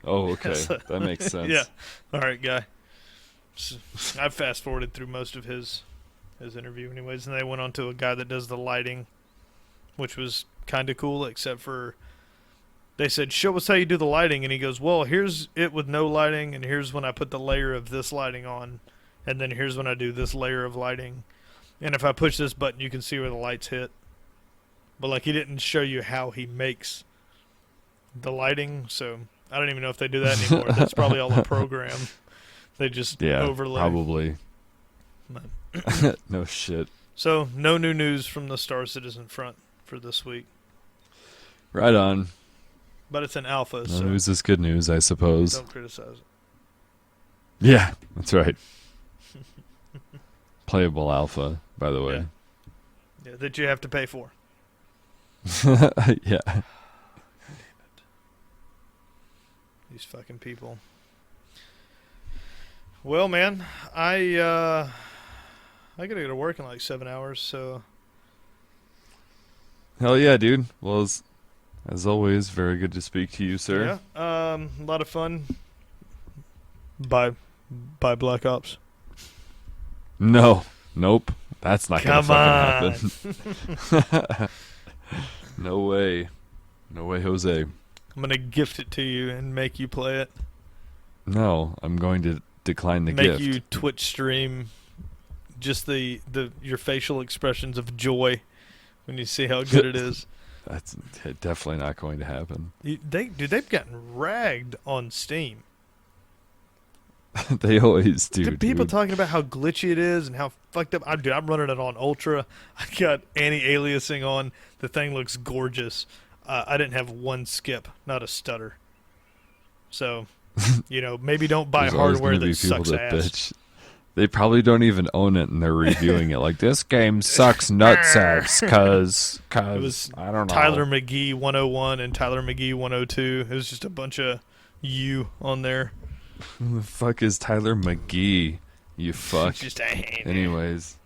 Speaker 1: Oh, okay.
Speaker 3: So-
Speaker 1: That makes sense.
Speaker 3: Yeah. All right, guy. So, I fast forwarded through most of his interview, anyways, and they went on to a guy that does the lighting, which was kind of cool, except for they said, "Show us how you do the lighting," and he goes, "Well, here's it with no lighting, and here's when I put the layer of this lighting on, and then here's when I do this layer of lighting, and if I push this button, you can see where the lights hit." But like, he didn't show you how he makes the lighting, so I don't even know if they do that anymore. That's probably all a program. They just
Speaker 1: Yeah,
Speaker 3: overlay.
Speaker 1: probably.
Speaker 3: But-
Speaker 1: No shit.
Speaker 3: So, no new news from the Star Citizen front for this week.
Speaker 1: Right on.
Speaker 3: But it's an alpha,
Speaker 1: No
Speaker 3: so
Speaker 1: news is good news, I suppose.
Speaker 3: don't criticize it.
Speaker 1: Yeah, that's right. Playable alpha, by the way.
Speaker 3: Yeah, that you have to pay for.
Speaker 1: Yeah.
Speaker 3: These fucking people. Well, man, I gotta go to work in like 7 hours, so
Speaker 1: Hell yeah, dude. Well, as always, very good to speak to you, sir.
Speaker 3: yeah, a lot of fun. Bye, Black Ops.
Speaker 1: No. Nope. That's not gonna
Speaker 3: Come on.
Speaker 1: fucking happen. No way. No way, Jose.
Speaker 3: I'm gonna gift it to you and make you play it.
Speaker 1: No, I'm going to decline the
Speaker 3: Make
Speaker 1: gift.
Speaker 3: you Twitch stream just the your facial expressions of joy when you see how good it is.
Speaker 1: That's definitely not going to happen.
Speaker 3: They've gotten ragged on Steam.
Speaker 1: They always do.
Speaker 3: People
Speaker 1: dude.
Speaker 3: talking about how glitchy it is and how fucked up. I'm running it on Ultra. I got anti-aliasing on. The thing looks gorgeous. I didn't have one skip, not a stutter. So, maybe don't buy
Speaker 1: There's always
Speaker 3: hardware
Speaker 1: gonna be
Speaker 3: that
Speaker 1: people
Speaker 3: sucks
Speaker 1: that
Speaker 3: ass.
Speaker 1: bitch. They probably don't even own it, and they're reviewing it like this game sucks nutsack because
Speaker 3: It was
Speaker 1: I don't know.
Speaker 3: Tyler McGee 101 and Tyler McGee 102. It was just a bunch of you on there.
Speaker 1: Who the fuck is Tyler McGee? You fuck.
Speaker 3: Just
Speaker 1: Anyways,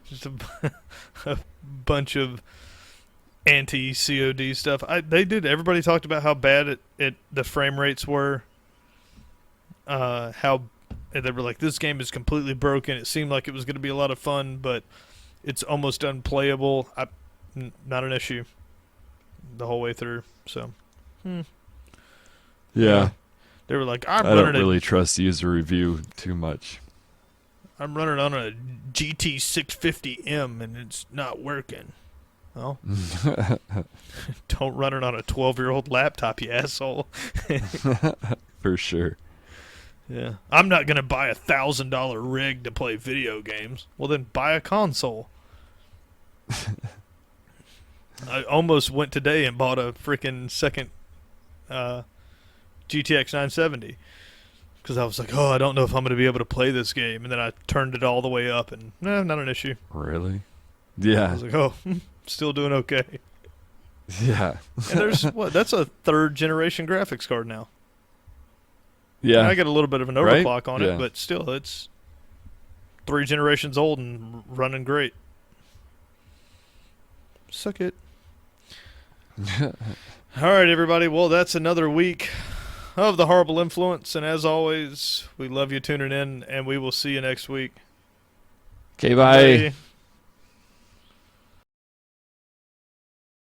Speaker 3: just a bunch of anti-COD stuff. Everybody talked about how bad the frame rates were. How they were like, this game is completely broken. It seemed like it was going to be a lot of fun, but it's almost unplayable. Not an issue the whole way through. So,
Speaker 1: yeah.
Speaker 3: They were like,
Speaker 1: I don't really trust user review too much.
Speaker 3: I'm running on a GT 650M and it's not working. Well, don't run it on a 12-year-old laptop, you asshole.
Speaker 1: For sure.
Speaker 3: Yeah, I'm not gonna buy a $1,000 rig to play video games. Well, then buy a console. I almost went today and bought a freaking second GTX 970 because I was like, oh, I don't know if I'm gonna be able to play this game, and then I turned it all the way up, and not an issue.
Speaker 1: Really?
Speaker 3: I
Speaker 1: Yeah.
Speaker 3: was like, oh, still doing okay.
Speaker 1: Yeah.
Speaker 3: And there's that's a 3rd generation graphics card now.
Speaker 1: Yeah.
Speaker 3: I got a little bit of an
Speaker 1: Right?
Speaker 3: overclock on
Speaker 1: Yeah.
Speaker 3: it, but still, it's 3 generations old and running great. Suck it. All right, everybody. Well, that's another week of The Horrible Influence. And as always, we love you tuning in, and we will see you next week.
Speaker 1: Okay, bye.
Speaker 3: Bye.